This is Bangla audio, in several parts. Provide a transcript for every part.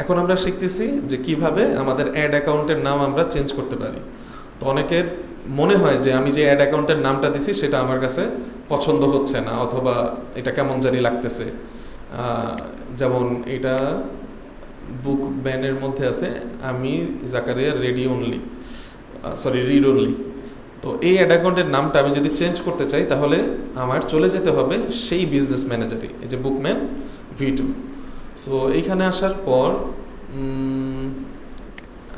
এখন আমরা শিখতেছি যে কিভাবে আমাদের অ্যাড অ্যাকাউন্টের নাম আমরা চেঞ্জ করতে পারি। তো অনেকের মনে হয় যে আমি যে অ্যাড অ্যাকাউন্টের নামটা দিছি সেটা আমার কাছে পছন্দ হচ্ছে না, অথবা এটা কেমন জানি লাগতেছে। যেমন এটা বুক ব্যানের মধ্যে আছে আমি জাকারিয়া রিড অনলি। তো এই অ্যাড অ্যাকাউন্টের নামটা আমি যদি চেঞ্জ করতে চাই তাহলে আমার চলে যেতে হবে সেই বিজনেস ম্যানেজারে, এই যে বুকম্যান V2। সো এইখানে আসার পর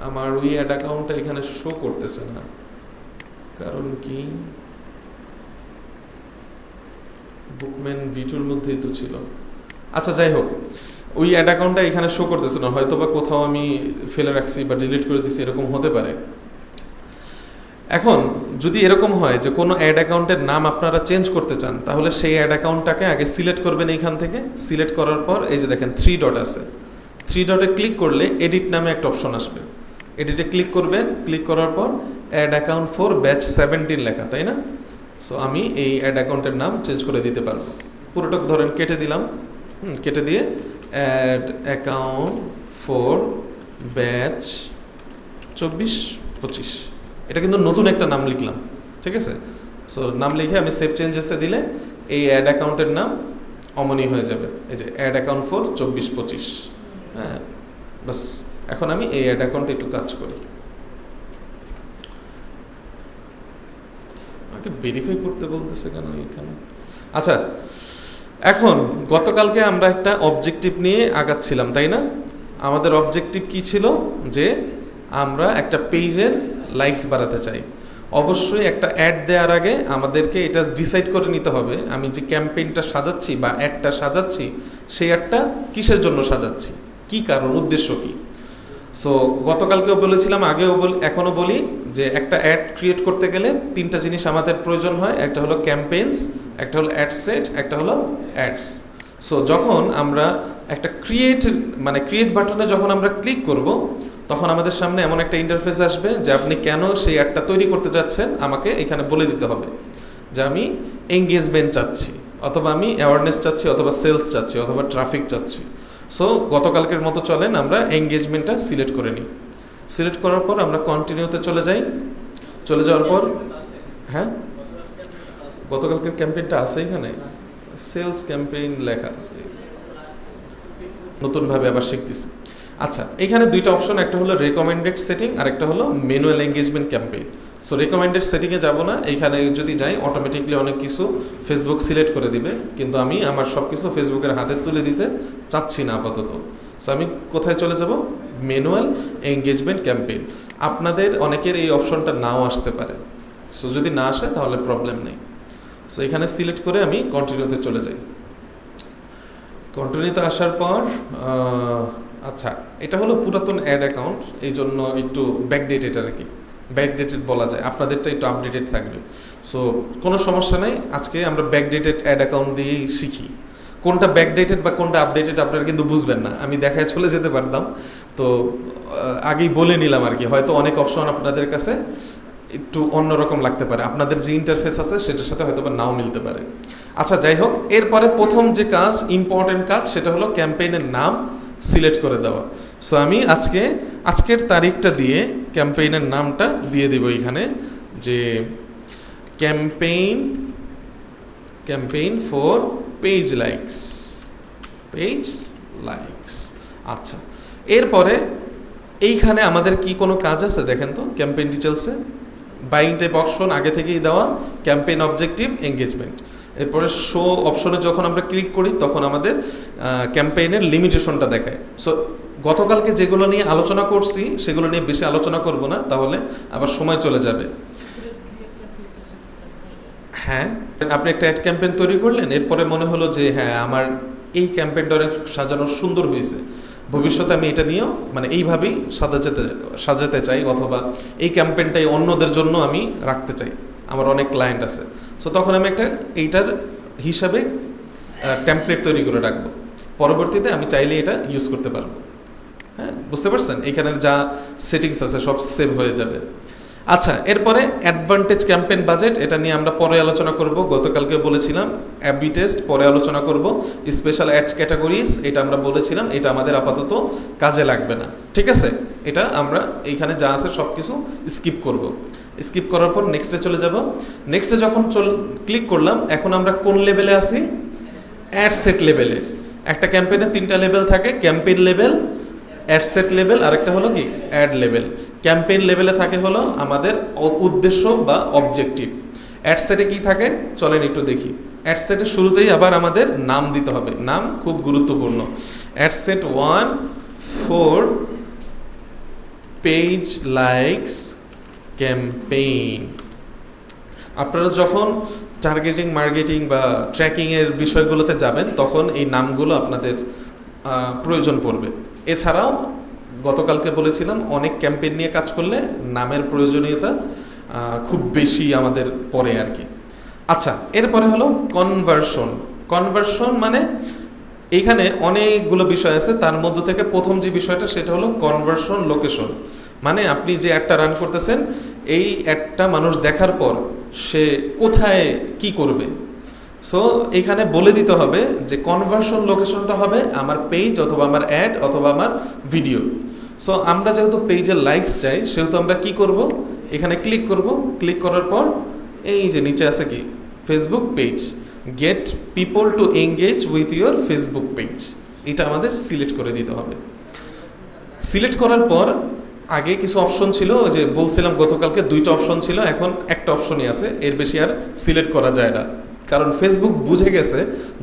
আমার ওই অ্যাড অ্যাকাউন্টটা এখানে শো করতেছে না, কারণ কি? বুকম্যান V2-র মধ্যেই তো ছিল। আচ্ছা, যাই হোক, ওই অ্যাড অ্যাকাউন্টটা এখানে শো করতেছে না, হয়তো বা কোথাও আমি ফেলে রাখছি বা ডিলিট করে দিচ্ছি, এরকম হতে পারে। এখন যদি এরকম হয় যে কোনো অ্যাড অ্যাকাউন্টের নাম আপনারা চেঞ্জ করতে চান, তাহলে সেই অ্যাড অ্যাকাউন্টটাকে আগে সিলেক্ট করবেন। এইখান থেকে সিলেক্ট করার পর এই যে দেখেন 3 ডট আছে, 3 ডটে ক্লিক করলে এডিট নামে একটা অপশন আসবে। এডিটে ক্লিক করবেন, ক্লিক করার পর অ্যাড অ্যাকাউন্ট ফর ব্যাচ 17 লেখা, তাই না? সো আমি এই অ্যাড অ্যাকাউন্টের নাম চেঞ্জ করে দিতে পারবো। পুরোটা ধরেন কেটে দিলাম, কেটে দিয়ে অ্যাড অ্যাকাউন্ট ফর ব্যাচ 24-25, এটা কিন্তু নতুন একটা নাম লিখলাম, ঠিক আছে? সো নাম লিখে আমি সেভ চেঞ্জেসে দিলে এই অ্যাড অ্যাকাউন্টের নাম অমনি হয়ে যাবে, এই যে অ্যাড অ্যাকাউন্ট ফর 24-25। হ্যাঁ, বাস। এখন আমি এই অ্যাড অ্যাকাউন্টে একটু কাজ করি। আমাকে ভেরিফাই করতে বলতেছে কেন এখানে? আচ্ছা, এখন গতকালকে আমরা একটা অবজেক্টিভ নিয়ে আগাচ্ছিলাম, তাই না? আমাদের অবজেক্টিভ কি ছিল? যে আমরা একটা পেজের লাইকস বাড়াতে চাই। অবশ্যই একটা অ্যাড দেওয়ার আগে আমাদেরকে এটা ডিসাইড করে নিতে হবে আমি যে ক্যাম্পেইনটা সাজাচ্ছি বা অ্যাডটা সাজাচ্ছি, সেই অ্যাডটা কিসের জন্য সাজাচ্ছি, কি কারণ, উদ্দেশ্য কি। সো গতকালকেও বলেছিলাম, আগেও এখনও বলি যে একটা অ্যাড ক্রিয়েট করতে গেলে 3টা জিনিস আমাদের প্রয়োজন হয়। একটা হলো ক্যাম্পেইনস, একটা হলো অ্যাড সেট, একটা হলো অ্যাডস। সো যখন আমরা একটা ক্রিয়েট বাটনে যখন আমরা ক্লিক করব, তখন আমাদের সামনে এমন একটা ইন্টারফেস আসবে যে আপনি কেন সেই অ্যাডটা তৈরি করতে যাচ্ছেন আমাকে এখানে বলে দিতে হবে যে আমি এঙ্গেজমেন্ট চাচ্ছি, অথবা আমি অ্যাওয়ারনেস চাচ্ছি, অথবা সেলস চাচ্ছি, অথবা ট্রাফিক চাচ্ছি। সো গতকালকের মতো চলেন আমরা এঙ্গেজমেন্টটা সিলেক্ট করে নিই। সিলেক্ট করার পর আমরা কন্টিনিউতে চলে যাই। চলে যাওয়ার পর হ্যাঁ, গতকালকের ক্যাম্পেইনটা আছে এখানে, সেলস ক্যাম্পেইন লেখা, নতুনভাবে আবার শিখতেছি। আচ্ছা, এখানে 2টা অপশন, একটা হলো রেকমেন্ডেড সেটিং আর একটা হলো manual engagement campaign. So recommended সেটিংয়ে যাব না, এইখানে যদি যাই অটোমেটিকলি অনেক কিছু ফেসবুক সিলেক্ট করে দিবে, কিন্তু আমি আমার সব কিছু ফেসবুকের হাতে তুলে দিতে চাচ্ছি না আপাতত। সো আমি কোথায় চলে যাব? Manual engagement campaign. আপনাদের অনেকের এই অপশনটা নাও আসতে পারে, সো যদি না আসে তাহলে প্রবলেম নেই। সো এখানে সিলেক্ট করে আমি কন্টিনিউতে চলে যাই। কন্টিনিউতে আসার পর আচ্ছা, এটা হলো পুরাতন অ্যাড অ্যাকাউন্ট, এই জন্য একটু ব্যাকডেট, এটা আর কি ব্যাকডেটেড বলা যায়, আপনাদেরটা একটু আপডেটেড থাকবে। সো কোনো সমস্যা নেই, আজকে আমরা ব্যাকডেটেড অ্যাড অ্যাকাউন্ট দিয়েই শিখি। কোনটা ব্যাকডেটেড বা কোনটা আপডেটেড আপনারা কিন্তু বুঝবেন না, আমি দেখায় চলে যেতে পারতাম, তো আগেই বলে নিলাম আর কি। হয়তো অনেক অপশন আপনাদের কাছে একটু অন্যরকম লাগতে পারে, আপনাদের যে ইন্টারফেস আছে সেটার সাথে হয়তো বা নাও মিলতে পারে। আচ্ছা, যাই হোক, এরপরে প্রথম যে কাজ, ইম্পর্টেন্ট কাজ, সেটা হলো ক্যাম্পেইনের নাম সিলেক্ট করে দেওয়া। সো আমি আজকের তারিখটা দিয়ে ক্যাম্পেইনের নামটা দিয়ে দেব এখানে, যে ক্যাম্পেইন ফর পেজ লাইকস। আচ্ছা, এরপরে এইখানে আমাদের কি কোনো কাজ আছে দেখেন তো। ক্যাম্পেইন ডিটেলসে বাইং টাইপ অপশন আগে থেকেই দেওয়া, ক্যাম্পেইন অবজেক্টিভ, এঙ্গেজমেন্ট। এরপরে শো অপশনে যখন আমরা ক্লিক করি তখন আমাদের ক্যাম্পেইনের লিমিটেশনটা দেখায়। সো গতকালকে যেগুলো নিয়ে আলোচনা করছি সেগুলো নিয়ে বেশি আলোচনা করব না, তাহলে আবার সময় চলে যাবে। হ্যাঁ, আপনি একটা অ্যাড ক্যাম্পেইন তৈরি করলেন, এরপরে মনে হলো যে হ্যাঁ, আমার এই ক্যাম্পেইনটা অনেক সাজানো সুন্দর হয়েছে, ভবিষ্যতে আমি এটা নিয়েও এইভাবেই সাজাতে চাই, অথবা এই ক্যাম্পেইনটাই অন্যদের জন্য আমি রাখতে চাই, আমার অনেক ক্লায়েন্ট আছে। সো তখন আমি এইটার হিসাবে টেমপ্লেট তৈরি করে রাখবো, পরবর্তীতে আমি চাইলে এটা ইউজ করতে পারবো। হ্যাঁ, বুঝতে পারছেন? এইখানের যা সেটিংস আছে সব সেভ হয়ে যাবে। আচ্ছা, এরপরে অ্যাডভান্টেজ ক্যাম্পেইন বাজেট, এটা নিয়ে আমরা পরে আলোচনা করব। গতকালকে বলেছিলাম অ্যাবি টেস্ট পরে আলোচনা করব। স্পেশাল অ্যাড ক্যাটাগরিজ এটা আমরা বলেছিলাম, এটা আমাদের আপাতত কাজে লাগবে না, ঠিক আছে? এটা আমরা এইখানে যা আছে সব কিছু স্কিপ করব। স্কিপ করার পর নেক্সটে চলে যাব। নেক্সটে যখন ক্লিক করলাম, এখন আমরা কোন লেভেলে আছি? অ্যাড সেট লেভেলে। একটা ক্যাম্পেইনের 3টা লেভেল থাকে, campaign level, ad set level, আরেকটা হলো কি অ্যাড লেভেল। ক্যাম্পেইন লেভেলে থাকে হলো আমাদের উদ্দেশ্য বা অবজেক্টিভ। অ্যাড সেটে কি থাকে চলেন একটু দেখি। অ্যাড সেটের শুরুতেই আবার আমাদের নাম দিতে হবে, নাম খুব গুরুত্বপূর্ণ। Ad set 1 4 page likes campaign. আপনারা যখন টার্গেটিং, মার্কেটিং বা ট্র্যাকিংয়ের বিষয়গুলোতে যাবেন তখন এই নামগুলো আপনাদের প্রয়োজন পড়বে। এছাড়াও গতকালকে বলেছিলাম অনেক ক্যাম্পেইন নিয়ে কাজ করলে নামের প্রয়োজনীয়তা খুব বেশি আমাদের পড়ে আর কি। আচ্ছা, এরপরে হলো কনভার্সন। কনভার্সন মানে এইখানে অনেকগুলো বিষয় আছে, তার মধ্য থেকে প্রথম যে বিষয়টা সেটা হলো কনভার্সন লোকেশন। মানে আপনি যে অ্যাডটা রান করতেছেন, এই অ্যাডটা মানুষ দেখার পর সে কোথায় কি করবে। সো এইখানে বলে দিতে হবে যে কনভার্সন লোকেশনটা হবে আমার পেজ অথবা আমার অ্যাড অথবা আমার ভিডিও। সো আমরা যেহেতু পেজের লাইকস চাই সেহেতু আমরা কি করব, এখানে ক্লিক করব। ক্লিক করার পর এই যে নিচে আছে কি Facebook page, gate people to engage with your Facebook page, এটা আমাদের সিলেক্ট করে দিতে হবে। সিলেক্ট করার পর আগে কিছু অপশন ছিল, যে বলছিলাম গতকালকে 2টা অপশন ছিল, এখন একটা অপশনই আছে, এর বেশি আর সিলেক্ট করা যায় না। কারণ ফেসবুক বুঝে গেছে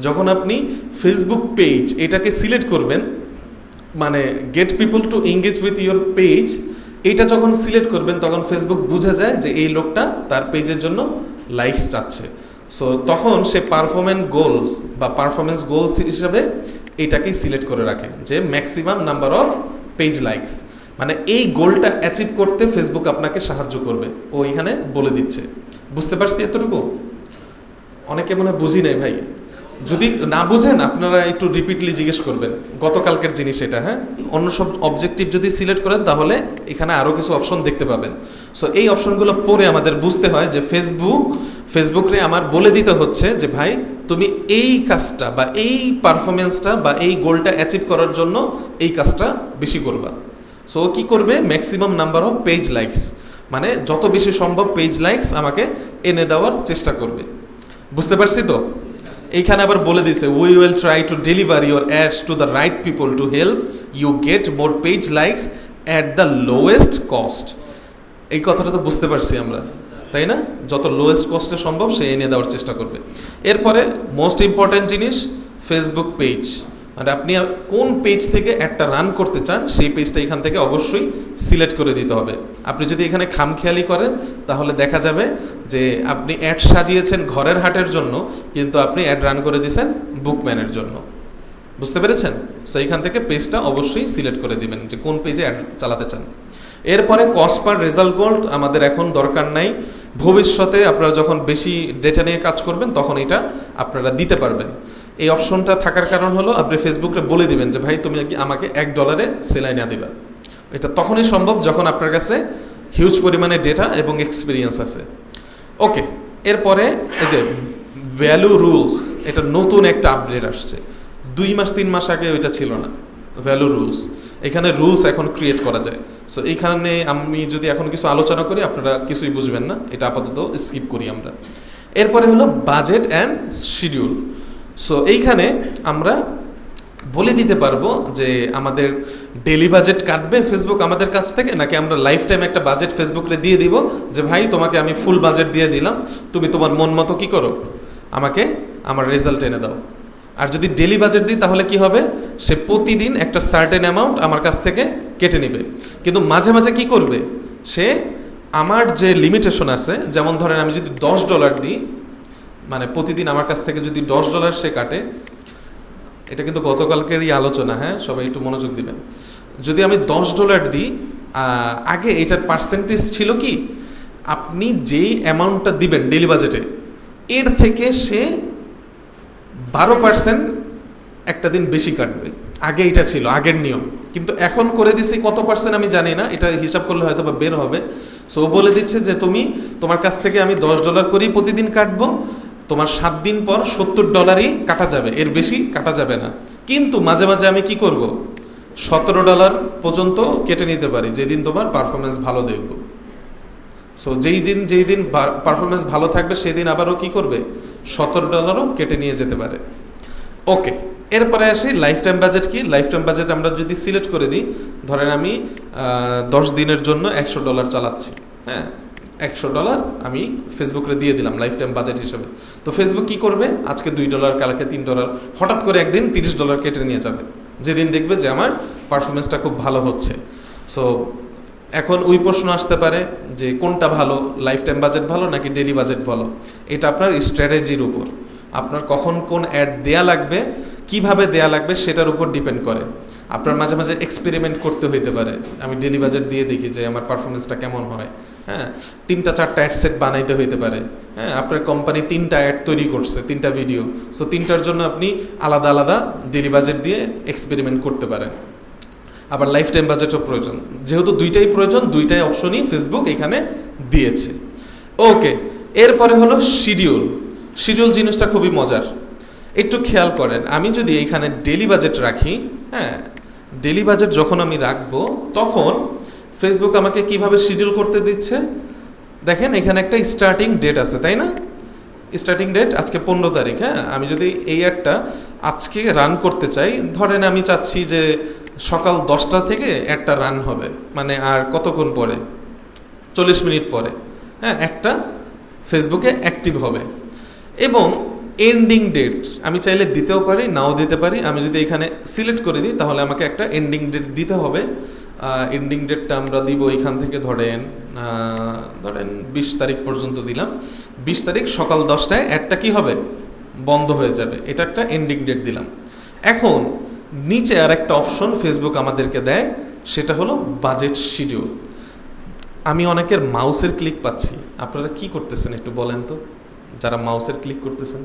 যখন আপনি ফেসবুক পেজ এটাকে সিলেক্ট করবেন, মানে gate people to engage with your page, এটা যখন সিলেক্ট করবেন তখন ফেসবুক বুঝে যায় যে এই লোকটা তার পেজের জন্য লাইকস চাচ্ছে। সো তখন সে পারফরমেন্স গোলস হিসাবে এটাকেই সিলেক্ট করে রাখে যে maximum number of page likes. মানে এই গোলটা অ্যাচিভ করতে ফেসবুক আপনাকে সাহায্য করবে, ও এখানে বলে দিচ্ছে। বুঝতে পারছি এতটুকু? অনেকে মনে বুঝি নাই ভাই, যদি না বুঝেন আপনারা একটু রিপিটলি জিজ্ঞেস করবেন, গতকালকের জিনিস এটা। হ্যাঁ, অন্য সব অবজেক্টিভ যদি সিলেক্ট করেন তাহলে এখানে আরও কিছু অপশন দেখতে পাবেন। সো এই অপশনগুলো পরে আমাদের বুঝতে হয় যে ফেসবুকরে আমার বলে দিতে হচ্ছে যে ভাই তুমি এই কাজটা বা এই পারফরমেন্সটা বা এই গোলটা অ্যাচিভ করার জন্য এই কাজটা বেশি করবা। সো কি করবে, maximum number of page likes, মানে যত বেশি সম্ভব পেজ লাইকস আমাকে এনে দেওয়ার চেষ্টা করবে। বুঝতে পারছি তো? এইখানে আবার বলে দিছে we will try to deliver your ads to the right people to help you get more page likes at the lowest cost. এই কথাটা তো বুঝতে পারছি আমরা, তাই না? যত লোয়েস্ট কস্টে সম্ভব সে এনে দেওয়ার চেষ্টা করবে। এরপরে মোস্ট ইম্পর্ট্যান্ট জিনিস ফেসবুক পেজ, মানে আপনি কোন পেজ থেকে অ্যাডটা রান করতে চান সেই পেজটা এখান থেকে অবশ্যই সিলেক্ট করে দিতে হবে। আপনি যদি এখানে খামখেয়ালি করেন তাহলে দেখা যাবে যে আপনি অ্যাড সাজিয়েছেন ঘরের হাটের জন্য, কিন্তু আপনি অ্যাড রান করে দিয়েছেন বুকম্যানের জন্য। বুঝতে পেরেছেন? সো এখান থেকে পেজটা অবশ্যই সিলেক্ট করে দিবেন যে কোন পেজে অ্যাড চালাতে চান। এরপরে কস্ট পার রেজাল্ট গোল্ড আমাদের এখন দরকার নাই, ভবিষ্যতে আপনারা যখন বেশি ডেটা নিয়ে কাজ করবেন তখন এটা আপনারা দিতে পারবেন। এই অপশনটা থাকার কারণ হলো আপনি ফেসবুকে বলে দিবেন যে ভাই তুমি আমাকে $1 সেলাই না দিবা। এটা তখনই সম্ভব যখন আপনার কাছে হিউজ পরিমাণে ডেটা এবং এক্সপিরিয়েন্স আছে। ওকে, এরপরে এই যে ভ্যালু রুলস, এটা নতুন একটা আপডেট আসছে, 2 মাস 3 মাস আগে ওইটা ছিল না। ভ্যালু রুলস, এখানে রুলস এখন ক্রিয়েট করা যায়। সো এইখানে আমি যদি এখন কিছু আলোচনা করি আপনারা কিছুই বুঝবেন না, এটা আপাতত স্কিপ করি আমরা। এরপরে হলো বাজেট অ্যান্ড শিডিউল। সো এইখানে আমরা বলে দিতে পারবো যে আমাদের ডেলি বাজেট কাটবে ফেসবুক আমাদের কাছ থেকে, নাকি আমরা লাইফ টাইম একটা বাজেট ফেসবুকে দিয়ে দিব যে ভাই তোমাকে আমি ফুল বাজেট দিয়ে দিলাম, তুমি তোমার মন মতো কী করো, আমাকে আমার রেজাল্ট এনে দাও। আর যদি ডেলি বাজেট দিই তাহলে কি হবে, সে প্রতিদিন একটা সার্টেন অ্যামাউন্ট আমার কাছ থেকে কেটে নেবে। কিন্তু মাঝে মাঝে কি করবে, সে আমার যে লিমিটেশন আছে, যেমন ধরেন আমি যদি $10 দিই, মানে প্রতিদিন আমার কাছ থেকে যদি $10 সে কাটে, এটা কিন্তু গতকালকেরই আলোচনা, হ্যাঁ সবাই একটু মনোযোগ দিবেন। যদি আমি $10 দিই, আগে এটার পার্সেন্টেজ ছিল কি, আপনি যেই অ্যামাউন্টটা দিবেন ডেলি বাজেটে এর থেকে সে 12% একটা দিন বেশি কাটবে। আগে এটা ছিল আগের নিয়ম, কিন্তু এখন করে দিছি কত পার্সেন্ট আমি জানি না, এটা হিসাব করলে হয়তো বা বের হবে। সো ও বলে দিচ্ছে যে তোমার কাছ থেকে আমি $10 করেই প্রতিদিন কাটবো, তোমার 7 দিন পর $70 কাটা যাবে, এর বেশি কাটা যাবে না। কিন্তু মাঝে মাঝে আমি কি করব, $17 পর্যন্ত কেটে নিতে পারি যেদিন তোমার পারফরমেন্স ভালো দেখব। সো যেই দিন পারফরমেন্স ভালো থাকবে সেদিন আবারও কি করবে, $17 কেটে নিয়ে যেতে পারে। ওকে, এরপরে আসি লাইফ টাইম বাজেট কি। লাইফ টাইম বাজেট আমরা যদি সিলেক্ট করে দিই, ধরেন আমি 10 দিনের জন্য $100 চালাচ্ছি, হ্যাঁ, $100 আমি ফেসবুকে দিয়ে দিলাম লাইফ টাইম বাজেট হিসেবে। তো ফেসবুক কি করবে, আজকে $2, কালকে $3, হঠাৎ করে একদিন $30 কেটে নিয়ে যাবে, যেদিন দেখবে যে আমার পারফরমেন্সটা খুব ভালো হচ্ছে। সো এখন ওই প্রশ্ন আসতে পারে যে কোনটা ভালো, লাইফ টাইম বাজেট ভালো নাকি ডেলি বাজেট ভালো? এটা আপনার স্ট্র্যাটেজির উপর, আপনার কখন কোন অ্যাড দেয়া লাগবে, কিভাবে দেয়া লাগবে সেটার উপর ডিপেন্ড করে। আপনার মাঝে মাঝে এক্সপেরিমেন্ট করতে হইতে পারে, আমি ডেলি বাজেট দিয়ে দেখি যে আমার পারফরমেন্সটা কেমন হয়, হ্যাঁ, 3-4টা অ্যাড সেট বানাইতে হইতে পারে, হ্যাঁ, আপনার কোম্পানি 3টা অ্যাড তৈরি করছে, 3টা ভিডিও, সো 3টার জন্য আপনি আলাদা আলাদা ডেলি বাজেট দিয়ে এক্সপেরিমেন্ট করতে পারেন। আবার লাইফ টাইম বাজেটও প্রয়োজন, যেহেতু দুইটাই প্রয়োজন, দুইটাই অপশনই ফেসবুক এখানে দিয়েছে। ওকে, এরপরে হলো শিডিউল। শিডিউল জিনিসটা খুবই মজার, একটু খেয়াল করেন। আমি যদি এইখানে ডেলি বাজেট রাখি, হ্যাঁ, ডেলি বাজেট যখন আমি রাখবো তখন ফেসবুক আমাকে কিভাবে শিডিউল করতে দিচ্ছে দেখেন, এখানে একটা স্টার্টিং ডেট আছে, তাই না? স্টার্টিং ডেট আজকে 15 তারিখ, হ্যাঁ। আমি যদি এই অ্যাডটা আজকে রান করতে চাই, ধরেন আমি চাচ্ছি যে সকাল 10টা থেকে একটা রান হবে, মানে আর কতক্ষণ পরে, 40 মিনিট পরে, হ্যাঁ, একটা ফেসবুকে অ্যাক্টিভ হবে। এবং এন্ডিং ডেট আমি চাইলে দিতেও পারি, নাও দিতে পারি। আমি যদি এখানে সিলেক্ট করে দিই তাহলে আমাকে একটা এন্ডিং ডেট দিতে হবে। এন্ডিং ডেটটা আমরা দিব এখান থেকে ধরেন 20 তারিখ পর্যন্ত দিলাম। 20 তারিখ সকাল 10টায় অ্যাডটা কি হবে, বন্ধ হয়ে যাবে, এটা একটা এন্ডিং ডেট দিলাম। এখন নিচে আর একটা অপশন ফেসবুক আমাদেরকে দেয়, সেটা হলো বাজেট শিডিউল। আমি অনেকের মাউসের ক্লিক পাচ্ছি, আপনারা কি করতেছেন একটু বলেন তো, যারা মাউসের ক্লিক করতেছেন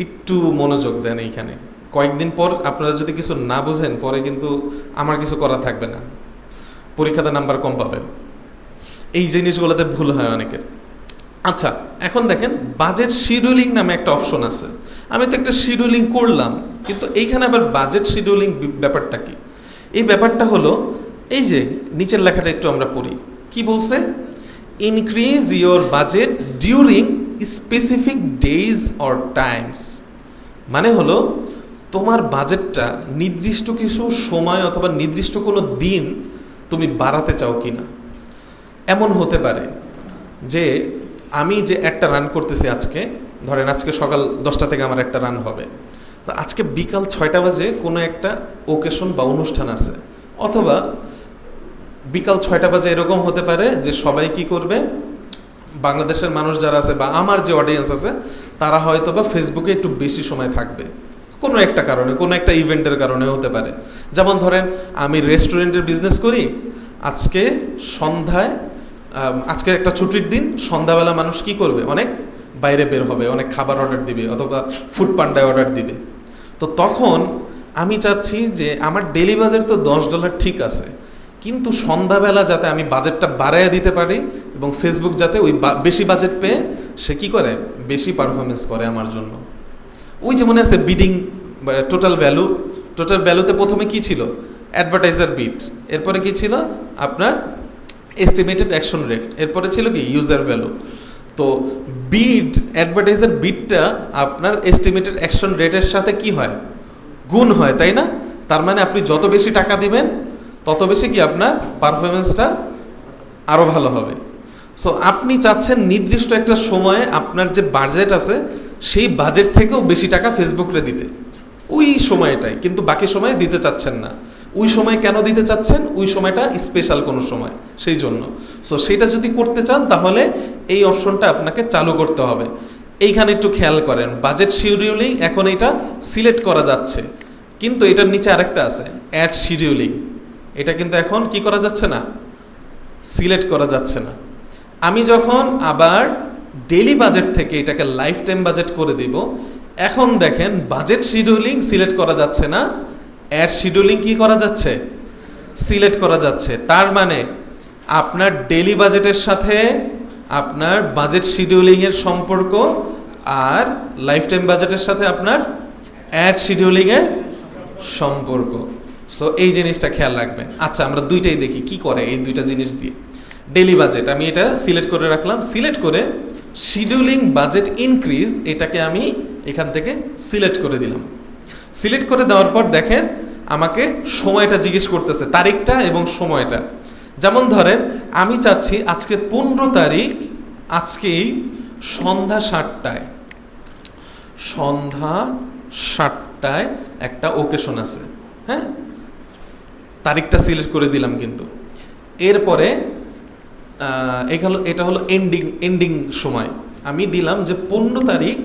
একটু মনোযোগ দেন। এইখানে কয়েকদিন পর আপনারা যদি কিছু না বুঝেন, পরে কিন্তু আমার কিছু করা থাকবে না, পরীক্ষাতে নাম্বার কম পাবেন। এই জিনিসগুলোতে ভুল হয় অনেকের। আচ্ছা, এখন দেখেন বাজেট শিডিউলিং নামে একটা অপশন আছে। আমি তো একটা শিডিউলিং করলাম, কিন্তু এইখানে আবার বাজেট শিডিউলিং ব্যাপারটা কি? এই ব্যাপারটা হলো এই যে নিচের লেখাটা একটু আমরা পড়ি, কি বলছে, increase your budget during specific days or Times. মানে হলো তোমার বাজেটটা নির্দিষ্ট কিছু সময় অথবা নির্দিষ্ট কোনো দিন তুমি বাড়াতে চাও কি না। এমন হতে পারে যে আমি যে একটা রান করতেছি আজকে, ধরেন আজকে সকাল 10টা থেকে আমার একটা রান হবে, তো আজকে বিকাল 6টা বাজে কোনো একটা ওকেশন বা অনুষ্ঠান আছে, অথবা বিকাল 6টা বাজে এরকম হতে পারে যে সবাই কি করবে, বাংলাদেশের মানুষ যারা আছে বা আমার যে অডিয়েন্স আছে তারা হয়তো বা ফেসবুকে একটু বেশি সময় থাকবে, কোনো একটা কারণে, কোনো একটা ইভেন্টের কারণে হতে পারে। যেমন ধরেন আমি রেস্টুরেন্টের বিজনেস করি, আজকে সন্ধ্যায়, আজকে একটা ছুটির দিন, সন্ধ্যাবেলা মানুষ কি করবে, অনেক বাইরে বের হবে, অনেক খাবার অর্ডার দিবে অথবা ফুড পান্ডায় অর্ডার দিবে। তো তখন আমি চাচ্ছি যে আমার ডেলি বাজেট তো $10 ঠিক আছে, কিন্তু সন্ধ্যাবেলা যাতে আমি বাজেটটা বাড়াইয়া দিতে পারি এবং ফেসবুক যাতে ওই বেশি বাজেট পেয়ে সে কি করে, বেশি পারফরমেন্স করে আমার জন্য। ওই যে মনে আছে বিডিং, টোটাল ভ্যালুতে প্রথমে কি ছিল, অ্যাডভার্টাইজার বিট, এরপরে কি ছিল আপনার এস্টিমেটেড অ্যাকশন রেট, এরপরে ছিল কি ইউজার ভ্যালু। তো বিট, অ্যাডভার্টাইজার বিটটা আপনার এস্টিমেটেড অ্যাকশন রেটের সাথে কি হয়, গুণ হয়, তাই না? তার মানে আপনি যত বেশি টাকা দিবেন তত বেশি কি আপনার পারফরমেন্সটা আরও ভালো হবে। সো আপনি চাচ্ছেন নির্দিষ্ট একটা সময়ে আপনার যে বাজেট আছে সেই বাজেট থেকেও বেশি টাকা ফেসবুকে দিতে ওই সময়টাই, কিন্তু বাকি সময় দিতে চাচ্ছেন না। ওই সময় কেন দিতে চাচ্ছেন, ওই সময়টা স্পেশাল কোনো সময়, সেই জন্য। সো সেটা যদি করতে চান তাহলে এই অপশনটা আপনাকে চালু করতে হবে। এইখানে একটু খেয়াল করেন, বাজেট শিডিউলিং এখন এটা সিলেক্ট করা যাচ্ছে, কিন্তু এটার নিচে আরেকটা আছে অ্যাড শিডিউলিং, এটা কিন্তু এখন কি করা যাচ্ছে না, সিলেক্ট করা যাচ্ছে না। আমি যখন আবার ডেলি বাজেট থেকে এটাকে লাইফ টাইম বাজেট করে দিব, এখন দেখেন বাজেট শিডিউলিং সিলেক্ট করা যাচ্ছে না, অ্যাড শিডিউলিং কি করা যাচ্ছে, সিলেক্ট করা যাচ্ছে। তার মানে আপনার ডেইলি বাজেটের সাথে আপনার বাজেট শিডিউলিংয়ের সম্পর্ক, আর লাইফ টাইম বাজেটের সাথে আপনার অ্যাড শিডিউলিংয়ের সম্পর্ক। সো এই জিনিসটা খেয়াল রাখবেন। আচ্ছা, আমরা দুইটাই দেখি কি করে এই দুইটা জিনিস দিয়ে। ডেইলি বাজেট আমি এটা সিলেক্ট করে রাখলাম, সিলেক্ট করে শিডিউলিং বাজেট ইনক্রিজ এটাকে আমি এখান থেকে সিলেক্ট করে দিলাম। সিলেক্ট করে দেওয়ার পর দেখেন আমাকে সময়টা জিজ্ঞেস করতেছে, তারিখটা এবং সময়টা। যেমন ধরেন আমি চাচ্ছি আজকে 15 তারিখ, আজকেই সন্ধ্যা 7টায় একটা ওকেশন আছে, হ্যাঁ, তারিখটা সিলেক্ট করে দিলাম। কিন্তু এরপরে এটা হলো এন্ডিং সময়। আমি দিলাম যে 15 তারিখ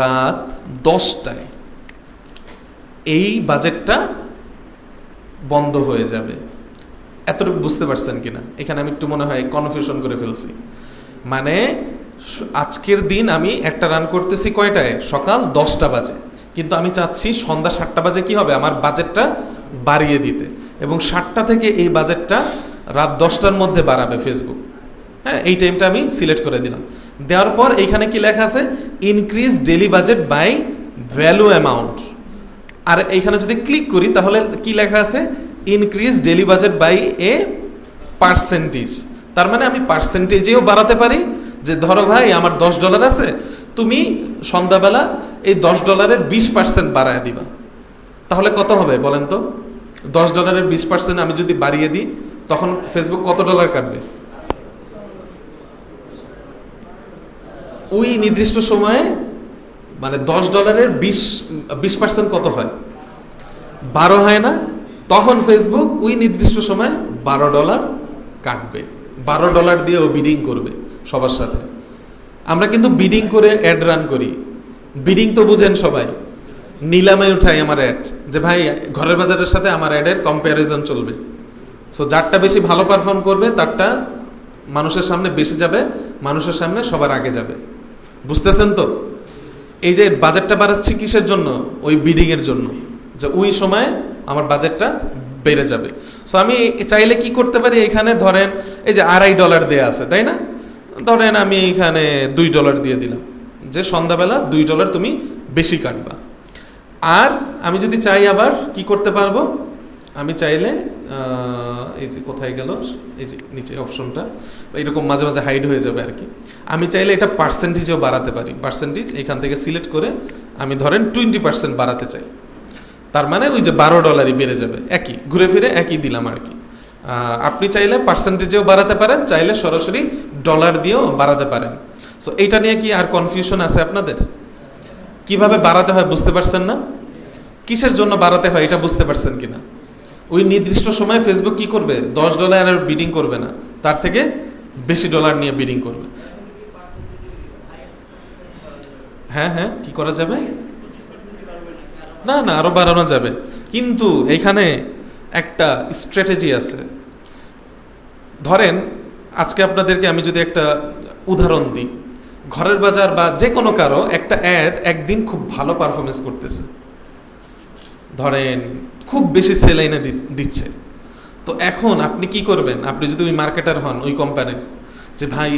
রাত 10টায় এই বাজেটটা বন্ধ হয়ে যাবে। এতটুকু বুঝতে পারছেন কিনা? এখানে আমি একটু মনে হয় কনফিউশন করে ফেলছি। মানে আজকের দিন আমি একটা রান করতেছি কয়টায়? সকাল 10টা বাজে, কিন্তু আমি চাচ্ছি সন্ধ্যা 7টা বাজে কি হবে আমার বাজেটটা বাড়িয়ে দিতে, এবং 7টা থেকে এই বাজেটটা রাত 10টার মধ্যে বাড়াবে ফেসবুক। হ্যাঁ, এই টাইমটা আমি সিলেক্ট করে দিলাম। দেওয়ার পর এইখানে কি লেখা আছে? Increase daily budget by value amount. আর এইখানে যদি ক্লিক করি তাহলে কি লেখা আছে? Increase daily budget by a percentage. তার মানে আমি পার্সেন্টেজেও বাড়াতে পারি, যে ধরো ভাই আমার $10 আছে, তুমি সন্ধ্যাবেলা এই $10 20% বাড়ায় দিবা। তাহলে কত হবে বলেন তো? $10 20% আমি যদি বাড়িয়ে দিই তখন ফেসবুক কত ডলার কাটবে? ওই নির্দিষ্ট সময়ে মানে $10 20% কত হয়? 12 হয় না? তখন ফেসবুক ওই নির্দিষ্ট সময় $12 কাটবে। $12 দিয়ে ও বিডিং করবে সবার সাথে। আমরা কিন্তু বিডিং করে অ্যাড রান করি। বিডিং তো বুঝেন সবাই, নিলামে উঠাই আমার অ্যাড, যে ভাই ঘরের বাজারের সাথে আমার অ্যাডের কম্প্যারিজন চলবে। সো যারটা বেশি ভালো পারফর্ম করবে তারটা মানুষের সামনে বেশি যাবে, মানুষের সামনে সবার আগে যাবে। বুঝতেছেন তো? এই যে বাজেটটা বাড়াচ্ছি কিসের জন্য? ওই বিডিংয়ের জন্য, যে ওই সময় আমার বাজেটটা বেড়ে যাবে। সো আমি চাইলে কি করতে পারি? এখানে ধরেন এই যে $2.5 দেয়া আছে, তাই না? ধরেন আমি এইখানে $2 দিয়ে দিলাম, যে সন্ধ্যাবেলা $2 তুমি বেশি কাটবা। আর আমি যদি চাই আবার কি করতে পারবো? আমি চাইলে এই যে কোথায় গেল, এই যে নিচে অপশনটা এইরকম মাঝে মাঝে হাইড হয়ে যাবে আর কি। আমি চাইলে এটা পার্সেন্টেজেও বাড়াতে পারি। পার্সেন্টেজ এখান থেকে সিলেক্ট করে আমি ধরেন 20% বাড়াতে চাই। তার মানে ওই যে $12 বেড়ে যাবে, একই ঘুরে ফিরে একই দিলাম আর কি। আপনি চাইলে পার্সেন্টেজেও বাড়াতে পারেন, চাইলে সরাসরি ডলার দিয়েও বাড়াতে পারেন। সো এইটা নিয়ে কি আর কনফিউশন আছে আপনাদের? কিভাবে বাড়াতে হয় বুঝতে পারছেন না? কিসের জন্য বাড়াতে হয় এটা বুঝতে পারছেন কিনা? ওই নির্দিষ্ট সময় ফেসবুক কি করবে? $10 আর বিডিং করবে না, তার থেকে বেশি ডলার নিয়ে বিডিং করবে। হ্যাঁ হ্যাঁ, কি করা যাবে? না না, আরো বাড়ানো যাবে, কিন্তু এখানে একটা স্ট্র্যাটেজি আছে। ধরেন আজকে আপনাদেরকে আমি যদি একটা উদাহরণ দিই, ঘরের বাজার বা যে কোনো কারো একটা অ্যাড একদিন খুব ভালো পারফরমেন্স করতেছে, ধরেন খুব বেশি সেল এনে দিচ্ছে। তো এখন আপনি কি করবেন? আপনি যদি ওই মার্কেটার হন ওই কোম্পানির, যে ভাই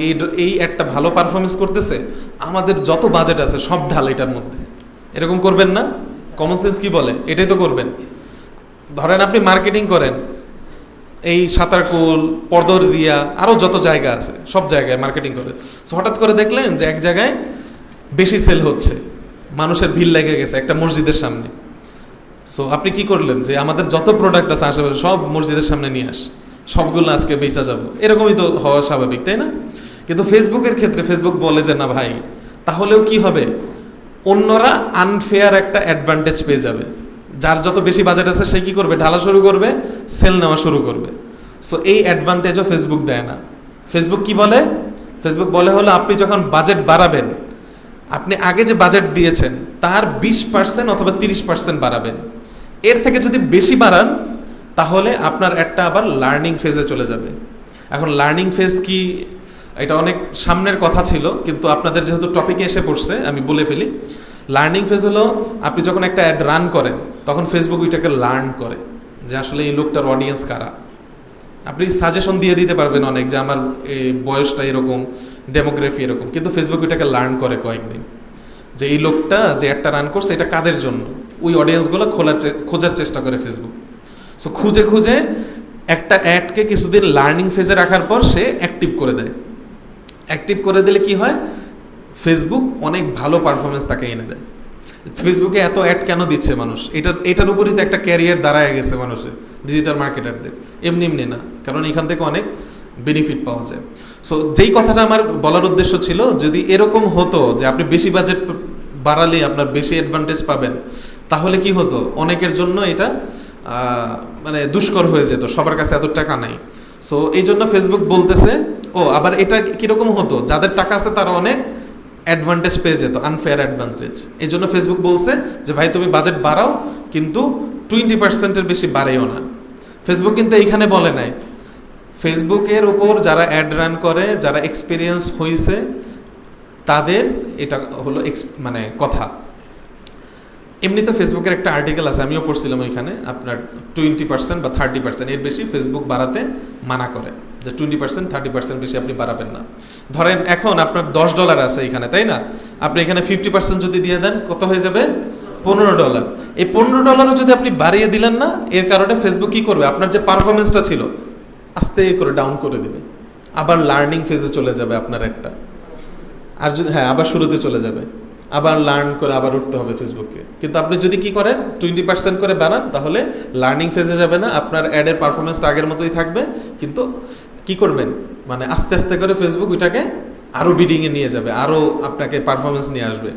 এই অ্যাডটা ভালো পারফরমেন্স করতেছে, আমাদের যত বাজেট আছে সব ঢাল এটার মধ্যে, এরকম করবেন না? কমন সেন্স কি বলে? এটাই তো করবেন। ধরেন আপনি মার্কেটিং করেন এই সাঁতারকুল, পর্দরিয়া, আরও যত জায়গা আছে সব জায়গায় মার্কেটিং করে। সো হঠাৎ করে দেখলেন যে এক জায়গায় বেশি সেল হচ্ছে, মানুষের ভিড় লেগে গেছে একটা মসজিদের সামনে। সো আপনি কি করলেন? যে আমাদের যত প্রোডাক্ট আছে আশেপাশে সব মসজিদের সামনে নিয়ে আস, সবগুলো আজকে বেচা যাবো। এরকমই তো হওয়া স্বাভাবিক, তাই না? কিন্তু ফেসবুকের ক্ষেত্রে ফেসবুক বলে যে না ভাই, তাহলেও কি হবে? অন্যরা আনফেয়ার একটা অ্যাডভান্টেজ পেয়ে যাবে। যার যত বেশি বাজেট আছে সে কি করবে? ঢালা শুরু করবে, সেল নেওয়া শুরু করবে। সো এই অ্যাডভান্টেজও ফেসবুক দেয় না। ফেসবুক কি বলে? ফেসবুক বলে হলো আপনি যখন বাজেট বাড়াবেন, আপনি আগে যে বাজেট দিয়েছেন তার 20% অথবা 30% বাড়াবেন। এর থেকে যদি বেশি বাড়ান তাহলে আপনার একটা আবার লার্নিং ফেজে চলে যাবে। এখন লার্নিং ফেজ কি, এটা অনেক সামনের কথা ছিল, কিন্তু আপনাদের যেহেতু টপিকে এসে পড়ছে আমি বলে ফেলি। লার্নিং ফেজ হলো আপনি যখন একটা অ্যাড রান করেন তখন ফেসবুক ওইটাকে লার্ন করে যে আসলে এই লোকটার অডিয়েন্স কারা, আপনি সাজেশন দিয়ে দিতে পারবেন অনেক, যে আমার এই বয়সটা এরকম, ডেমোগ্রাফি এরকম, কিন্তু ফেসবুক ওইটাকে লার্ন করে কয়েকদিন, যে এই লোকটা যে একটা রান করছে এটা কাদের জন্য, ওই অডিয়েন্সগুলো খোঁজার চেষ্টা করে ফেসবুক। সো খুঁজে খুঁজে একটা অ্যাডকে কিছুদিন লার্নিং ফেজে রাখার পর সে অ্যাক্টিভ করে দেয়। অ্যাক্টিভ করে দিলে কি হয়, ফেসবুক অনেক ভালো পারফরমেন্স তাকে এনে দেয়। ফেসবুকে এত অ্যাড কেন দিচ্ছে মানুষ, এটার উপরই তো একটা ক্যারিয়ার দাঁড়ায় গেছে মানুষের, ডিজিটাল মার্কেটারদের, এমনি এমনি না, কারণ এখান থেকে অনেক বেনিফিট পাওয়া যায়। সো যেই কথাটা আমার বলার উদ্দেশ্য ছিল, যদি এরকম হতো যে আপনি বেশি বাজেট বাড়ালে আপনার বেশি অ্যাডভান্টেজ পাবেন, তাহলে কি হতো, অনেকের জন্য এটা মানে দুষ্কর হয়ে যেত, সবার কাছে এত টাকা নাই। সো এই জন্য ফেসবুক বলতেছে, আবার এটা কীরকম হতো, যাদের টাকা আছে তারা অনেক অ্যাডভান্টেজ পেয়ে যেত, আনফেয়ার অ্যাডভান্টেজ। এই জন্য ফেসবুক বলছে যে ভাই তুমি বাজেট বাড়াও, কিন্তু 20%-এর বেশি বাড়াইও না। ফেসবুক কিন্তু এইখানে বলে নাই, ফেসবুকের উপর যারা অ্যাড রান করে, যারা এক্সপিরিয়েন্স হয়েছে, তাদের এটা হলো মানে কথা। এমনি তো ফেসবুকের একটা আর্টিকেল আছে, আমিও পড়ছিলাম ওইখানে, আপনার 20% বা 30% এর বেশি ফেসবুক বাড়াতে মানা করে, যে 20% 30% বেশি আপনি বাড়াবেন না। ধরেন এখন আপনার $10 আছে এখানে, তাই না, আপনি এখানে 50% যদি দিয়ে দেন, কত হয়ে যাবে, $15। এই $15 যদি আপনি বাড়িয়ে দিলেন না, এর কারণে ফেসবুক কি করবে, আপনার যে পারফরমেন্সটা ছিল আস্তে করে ডাউন করে দেবে, আবার লার্নিং ফেজে চলে যাবে আপনার একটা, আর যদি আবার শুরুতে চলে যাবে, আবার লার্ন করে আবার উঠতে হবে ফেসবুকে। কিন্তু আপনি যদি কি করেন, 20% করে বানান, তাহলে লার্নিং ফেজে যাবে না, আপনার অ্যাডের পারফরমেন্সটা আগের মতোই থাকবে, কিন্তু কি করবেন, মানে আস্তে আস্তে করে ফেসবুক ওইটাকে আরও বিডিংয়ে নিয়ে যাবে, আরও আপনাকে পারফরমেন্স নিয়ে আসবে।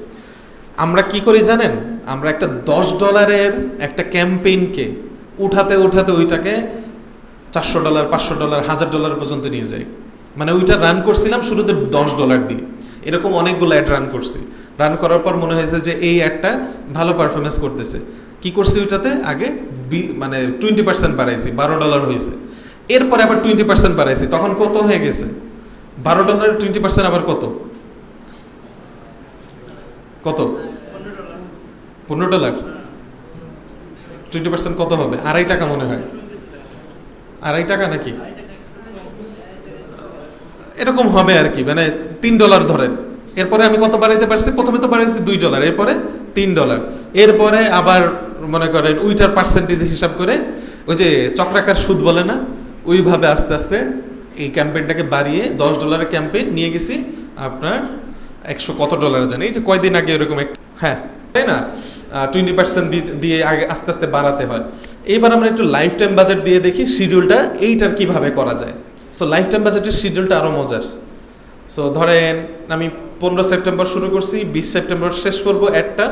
আমরা কি করি জানেন, আমরা একটা $10 একটা ক্যাম্পেইনকে উঠাতে উঠাতে ওইটাকে $400, $500, $1000 পর্যন্ত নিয়ে যাই। মানে ওইটা রান করছিলাম শুরুতে $10 দিয়ে, এরকম অনেকগুলো অ্যাড রান করছি। রান করার পর মনে হয়েছে যে এই অ্যাডটা ভালো পারফরমেন্স করতেছে, কি করছি, ওইটাতে আগে মানে 20% বাড়াইছি, $12 হয়েছে। এরপরে আবার 20% বাড়াইছি, তখন কত হয়ে গেছে, $12 20% আবার কত কত $15। 20% কত হবে, $2.5 মনে হয়, $2.5 নাকি এরকম হবে আর কি, মানে $3 ধরেন। এরপরে আমি কত বাড়াইতে পারছি, প্রথমে তো বাড়াইছি $2, এরপরে $3, এরপরে আবার মনে করেন ওইটার পার্সেন্টেজ হিসাব করে, ওই যে চক্রাকার সুদ বলে না, ওইভাবে আস্তে আস্তে এই ক্যাম্পেইনটাকে বাড়িয়ে $10 ক্যাম্পেইন নিয়ে গেছি আপনার $100 কত জানি, এই যে কয়দিন আগে এরকম তাই না, 20% দিয়ে আগে আস্তে আস্তে বাড়াতে হয়। এইবার আমরা একটু লাইফ টাইম বাজেট দিয়ে দেখি শিডিউলটা এইটার কিভাবে করা যায়। সো লাইফ টাইম বাজেটের শিডিউলটা আরও মজার। সো ধরেন আমি 15 সেপ্টেম্বর শুরু করছি, 20 সেপ্টেম্বর শেষ করব অ্যাডটা।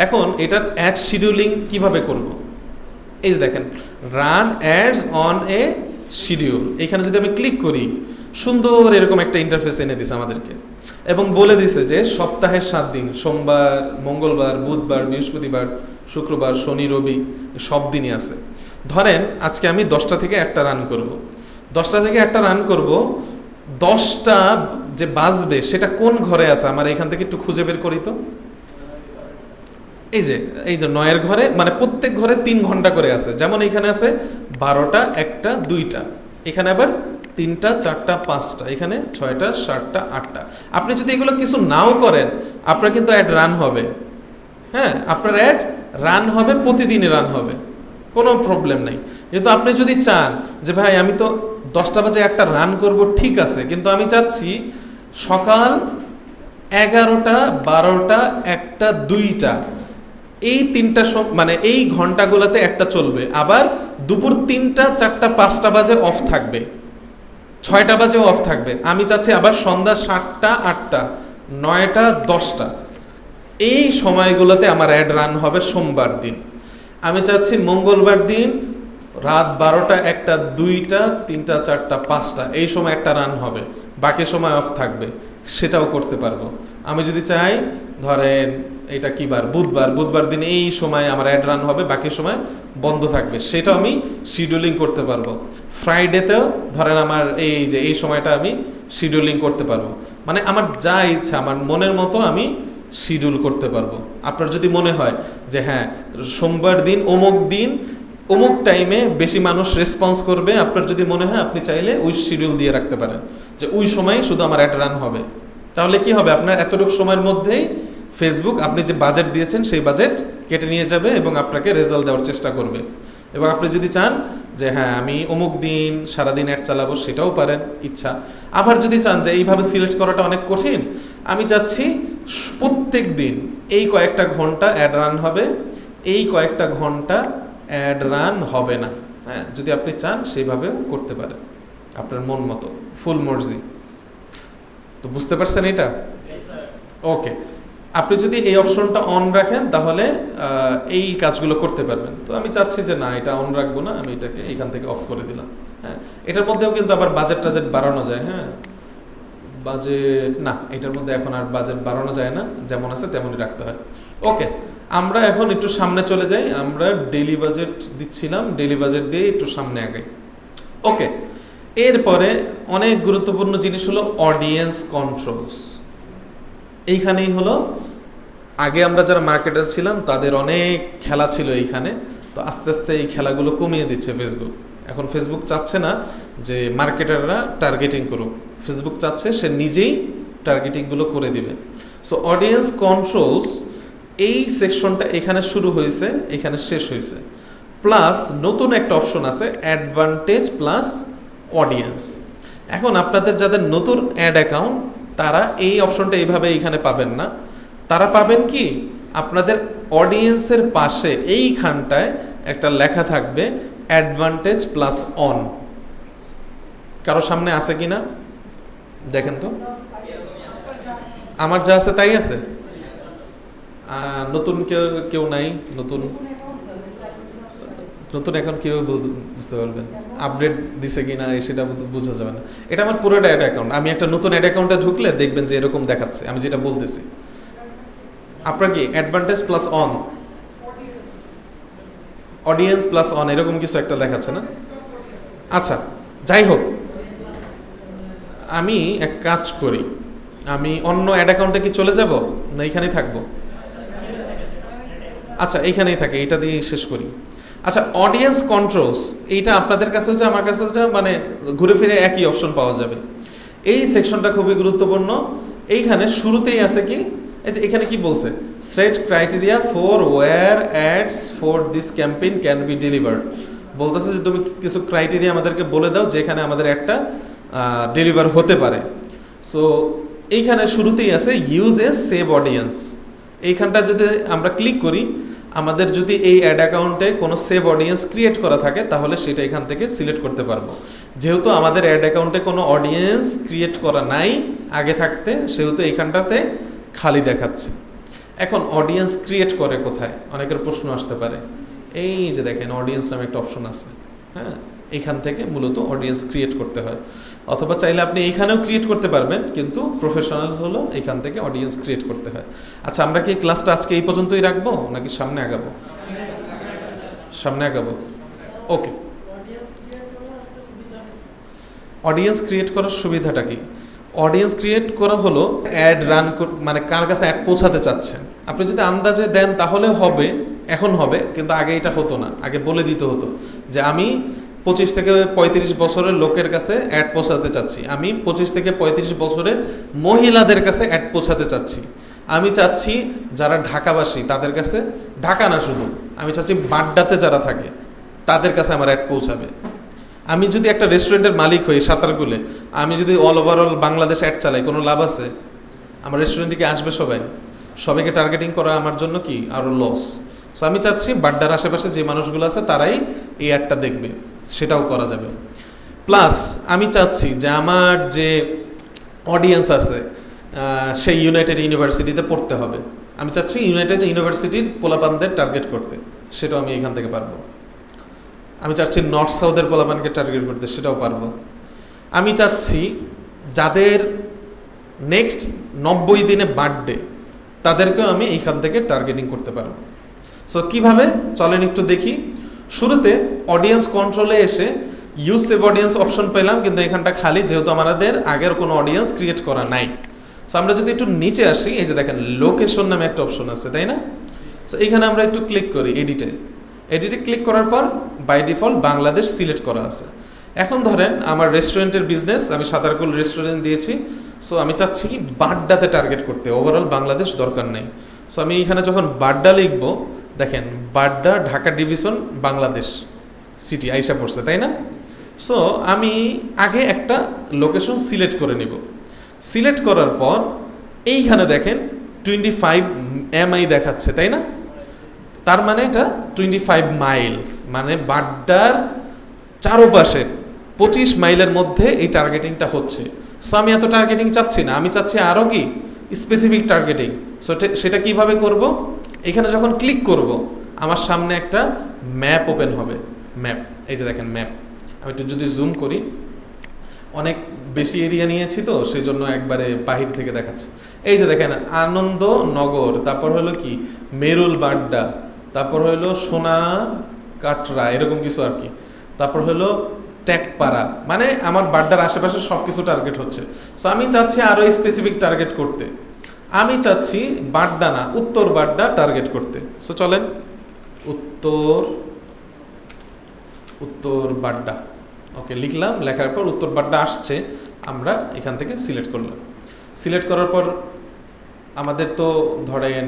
এখন এটার অ্যাড শিডিউলিং কিভাবে করব, এই যে দেখেন, run ads on a schedule, এখানে যদি আমি ক্লিক করি, সুন্দর এরকম একটা ইন্টারফেস এনে দিছে আমাদেরকে, এবং বলে দিছে যে সপ্তাহের 7 দিন, সোমবার, মঙ্গলবার, বুধবার, বৃহস্পতিবার, শুক্রবার, শনি, রবি, সব দিনই আছে। ধরেন আজকে আমি 10টা থেকে একটা রান করব, 10টা থেকে একটা রান করব, 10টা যে বাজবে সেটা কোন ঘরে আছে আমার এখান থেকে একটু খুঁজে বের করি তো। এই যে 9-এর ঘরে, মানে প্রত্যেক ঘরে 3 ঘন্টা করে আছে। যেমন এখানে আছে 12টা, 1টা, 2টা, এখানে আবার 3টা, 4টা, 5টা, এখানে 6টা, 7টা, 8টা। আপনি যদি এগুলো কিছু নাও করেন, আপনার কিন্তু অ্যাড রান হবে। আপনার অ্যাড রান হবে, প্রতিদিনই রান হবে, কোনো প্রবলেম নেই। কিন্তু আপনি যদি চান যে ভাই আমি তো 10টা বাজে একটা রান করব, ঠিক আছে, কিন্তু আমি চাচ্ছি সকাল 11টা, 12টা, 1টা, 2টা, এই 3টা মানে এই ঘন্টাগুলোতে একটা চলবে, আবার দুপুর 3টা, 4টা, 5টা বাজে অফ থাকবে, 6টা বাজেও অফ থাকবে। আমি চাচ্ছি আবার সন্ধ্যা 7টা, 8টা, 9টা, 10টা, এই সময়গুলোতে আমার অ্যাড রান হবে সোমবার দিন। আমি চাচ্ছি মঙ্গলবার দিন রাত 12টা, 1টা, 2টা, 3টা, 4টা, 5টা, এই সময় একটা রান হবে, বাকি সময় অফ থাকবে, সেটাও করতে পারবো। আমি যদি চাই, ধরেন এটা কি বার, বুধবার দিন এই সময় আমার অ্যাড রান হবে, বাকি সময় বন্ধ থাকবে, সেটাও আমি শিডিউলিং করতে পারবো। ফ্রাইডেতেও ধরেন আমার এই সময়টা আমি শিডিউলিং করতে পারবো। মানে আমার যা ইচ্ছা, আমার মনের মতো আমি শিডিউল করতে পারবো। আপনার যদি মনে হয় যে সোমবার দিন অমুক দিন অমুক টাইমে বেশি মানুষ রেসপন্স করবে, আপনার যদি মনে হয় আপনি চাইলে ওই শিডিউল দিয়ে রাখতে পারেন যে ওই সময় শুধু আমার অ্যাড রান হবে। তাহলে কি হবে, আপনার এতটুকু সময়ের মধ্যেই ফেসবুক আপনি যে বাজেট দিয়েছেন সেই বাজেট কেটে নিয়ে যাবে এবং আপনাকে রেজাল্ট দেওয়ার চেষ্টা করবে। এবং আপনি যদি চান যে হ্যাঁ আমি অমুক দিন সারাদিন অ্যাড চালাবো, সেটাও পারেন ইচ্ছা। আবার যদি চান যে এইভাবে সিলেক্ট করাটা অনেক কঠিন, আমি চাচ্ছি প্রত্যেক দিন এই কয়েকটা ঘন্টা অ্যাড রান হবে, এই কয়েকটা ঘন্টা অ্যাড রান হবে না, হ্যাঁ যদি আপনি চান সেইভাবে করতে পারেন আপনার মন মতো, ফুল মর্জি। তো বুঝতে পারছেন এটা? ওকে, আপনি যদি এই অপশনটা অন রাখেন তাহলে এই কাজগুলো করতে পারবেন। তো আমি চাচ্ছি যে না, এটা অন রাখবো না, আমি এটাকে এখান থেকে অফ করে দিলাম। হ্যাঁ, এটার মধ্যেও কিন্তু আবার বাজেট টাজেট বাড়ানো যায়। হ্যাঁ, বাজেট না, এটার মধ্যে এখন আর বাজেট বাড়ানো যায় না, যেমন আছে তেমনই রাখতে হয়। ওকে, আমরা এখন একটু সামনে চলে যাই। আমরা ডেইলি বাজেট দিচ্ছিলাম, ডেইলি বাজেট দিয়ে একটু সামনে আগাই। ওকে, এরপরে অনেক গুরুত্বপূর্ণ জিনিস হলো অডিয়েন্স কন্ট্রোলস। এইখানেই হলো, আগে আমরা যারা মার্কেটার ছিলাম তাদের অনেক খেলা ছিল এইখানে, তো আস্তে আস্তে এই খেলাগুলো কমিয়ে দিচ্ছে ফেসবুক। এখন ফেসবুক চাচ্ছে না যে মার্কেটাররা টার্গেটিং করুক, ফেসবুক চাচ্ছে সে নিজেই টার্গেটিংগুলো করে দিবে। সো অডিয়েন্স কন্ট্রোলস এই সেকশনটা এখানে শুরু হয়েছে, এখানে শেষ হয়েছে। প্লাস নতুন একটা অপশন আছে অ্যাডভান্টেজ প্লাস অডিয়েন্স। এখন আপনাদের যাদের নতুন অ্যাড অ্যাকাউন্ট তারা এই অপশনটা এইভাবে এইখানে পাবেন না, তারা পাবেন কি, আপনাদের অডিয়েন্সের পাশে এইখানটায় একটা লেখা থাকবে অ্যাডভান্টেজ প্লাস অন। কারো সামনে আছে কি না দেখেন তো, আমার যা আছে তাই আছে, নতুন কেউ নাই? নতুন এখন কীভাবে বুঝতে পারবেন আপডেট দিছে কি না সেটা বোঝা যাবে না। এটা আমার পুরোটা অ্যাড অ্যাকাউন্ট, আমি একটা নতুন অ্যাড অ্যাকাউন্টে ঢুকলে দেখবেন যে এরকম দেখাচ্ছে আমি যেটা বলতেছি। আপনার কি advantage plus on, audience plus on এরকম কিছু একটা দেখাচ্ছে না? আচ্ছা, যাই হোক, আমি এক কাজ করি, আমি অন্য অ্যাড অ্যাকাউন্টে কি চলে যাব না এইখানেই থাকবো? আচ্ছা, এইখানেই থাকে, এটা দিয়ে শেষ করি। আচ্ছা, অডিয়েন্স কন্ট্রোলস, এইটা আপনাদের কাছেও যে আমার কাছেও যে মানে ঘুরে ফিরে একই অপশন পাওয়া যাবে। এই সেকশনটা খুবই গুরুত্বপূর্ণ। এইখানে শুরুতেই আছে কি, এখানে কি বলছে, set criteria for where ads for this campaign can be delivered. বলতেছে যে তুমি কিছু ক্রাইটেরিয়া আমাদেরকে বলে দাও যেখানে আমাদের একটা ডেলিভার হতে পারে। সো এইখানে শুরুতেই আছে ইউজ এ সেভ অডিয়েন্স। এইখানটা যদি আমরা ক্লিক করি, আমাদের যদি এই অ্যাড অ্যাকাউন্টে কোনো সেভ অডিয়েন্স ক্রিয়েট করা থাকে তাহলে সেটা এখান থেকে সিলেক্ট করতে পারবো। যেহেতু আমাদের অ্যাড অ্যাকাউন্টে কোনো অডিয়েন্স ক্রিয়েট করা নাই আগে থাকতে, সেহেতু এইখানটাতে খালি দেখাচ্ছে। এখন অডিয়েন্স ক্রিয়েট করে কোথায়, অনেকের প্রশ্ন আসতে পারে। এই যে দেখেন অডিয়েন্স নামে একটা অপশন আছে, হ্যাঁ, এইখান থেকে মূলত অডিয়েন্স ক্রিয়েট করতে হয়। অথবা চাইলে আপনি এইখানেও ক্রিয়েট করতে পারবেন, কিন্তু প্রফেশনাল হলো এইখান থেকে অডিয়েন্স ক্রিয়েট করতে হয়। আচ্ছা, আমরা কি ক্লাসটা আজকে এই পর্যন্তই রাখবো নাকি সামনে আগাবো? সামনে আগাবো। ওকে, অডিয়েন্স ক্রিয়েট করার সুবিধাটা কি? অডিয়েন্স ক্রিয়েট করা হলো অ্যাড রান, মানে কার কাছে অ্যাড পৌঁছাতে চাচ্ছেন। আপনি যদি আন্দাজে দেন তাহলে হবে, এখন হবে, কিন্তু আগে এটা হতো না। আগে বলে দিতে হতো যে আমি 25 থেকে 35 বছরের লোকের কাছে অ্যাড পৌঁছাতে চাচ্ছি, আমি 25 থেকে 35 বছরের মহিলাদের কাছে অ্যাড পৌঁছাতে চাচ্ছি, আমি চাচ্ছি যারা ঢাকাবাসী তাদের কাছে, ঢাকা না শুধু, আমি চাচ্ছি বাড্ডাতে যারা থাকে তাদের কাছে আমার অ্যাড পৌঁছাবে। আমি যদি একটা রেস্টুরেন্টের মালিক হই সাঁতারকুলে, আমি যদি ওভারঅল বাংলাদেশ অ্যাড চালাই, কোনো লাভ আছে? আমার রেস্টুরেন্টে কি আসবে সবাই? সবাইকে টার্গেটিং করা আমার জন্য কি আরও লস। সো আমি চাচ্ছি বাড্ডার আশেপাশে যে মানুষগুলো আছে তারাই এই অ্যাডটা দেখবে, সেটাও করা যাবে। প্লাস আমি চাচ্ছি যে আমার যে অডিয়েন্স আছে সেই ইউনাইটেড ইউনিভার্সিটিতে পড়তে হবে, আমি চাচ্ছি ইউনাইটেড ইউনিভার্সিটির পোলাপানদের টার্গেট করতে, সেটাও আমি এখান থেকে পারবো। আমি চাচ্ছি নর্থ সাউথের পোলাপানকে টার্গেট করতে, সেটাও পারবো। আমি চাচ্ছি যাদের নেক্সট 90 দিনে বার্থডে তাদেরকেও আমি এইখান থেকে টার্গেটিং করতে পারবো। সো কীভাবে চলেন একটু দেখি। শুরুতে অডিয়েন্স কন্ট্রোলে এসে ইউজ সেভ অডিয়েন্স অপশন পেলাম, কিন্তু এখানটা খালি, যেহেতু আমাদের আগের কোনো অডিয়েন্স ক্রিয়েট করা নাই। সো আমরা যদি একটু নিচে আসি, এই যে দেখেন লোকেশন নামে একটা অপশন আছে, তাই না? সো এইখানে আমরা একটু ক্লিক করি এডিটে। এডিটে ক্লিক করার পর বাই ডিফল্ট বাংলাদেশ সিলেক্ট করা আছে। এখন ধরেন আমার রেস্টুরেন্টের বিজনেস, আমি সাঁতারকুল রেস্টুরেন্ট দিয়েছি, সো আমি চাচ্ছি কি বাড্ডাতে টার্গেট করতে, ওভারঅল বাংলাদেশ দরকার নেই। সো আমি এখানে যখন বাড্ডা লিখব, দেখেন বাড্ডা ঢাকা ডিভিশন বাংলাদেশ সিটি আইসা পড়ছে, তাই না? সো আমি আগে একটা লোকেশন সিলেক্ট করে নিব। সিলেক্ট করার পর এইখানে দেখেন 25 mi দেখাচ্ছে, তাই না? তার মানে এটা 25 মাইলস, মানে বাড্ডার চারপাশে 25 মাইলের মধ্যে এই টার্গেটিংটা হচ্ছে। সো আমি এত টার্গেটিং চাচ্ছি না, আমি চাচ্ছি আরও কি স্পেসিফিক টার্গেটিং। সো সেটা কিভাবে করব? এখানে যখন ক্লিক করব আমার সামনে একটা ম্যাপ ওপেন হবে। ম্যাপ, এই যে দেখেন ম্যাপ। আমি একটু যদি জুম করি, অনেক বেশি এরিয়া নিয়েছি তো সেই জন্য একবারে বাহির থেকে দেখাচ্ছে। এই যে দেখেন আনন্দনগর, তারপর হলো কি মেরুল বাড্ডা, তারপর হলো সোনা কাটরা, এরকম কিছু আর কি, তারপর হলো ট্যাকপাড়া, মানে আমার বাড্ডার আশেপাশে সব কিছু টার্গেট হচ্ছে। সো আমি চাচ্ছি আরও স্পেসিফিক টার্গেট করতে, আমি চাচ্ছি বাড্ডা না উত্তর বাড্ডা টার্গেট করতে। সো চলেন উত্তর বাড্ডা, ওকে লিখলাম। লেখার পর উত্তর বাড্ডা আসছে, আমরা এখান থেকে সিলেক্ট করলাম। সিলেক্ট করার পর আমাদের তো ধরেন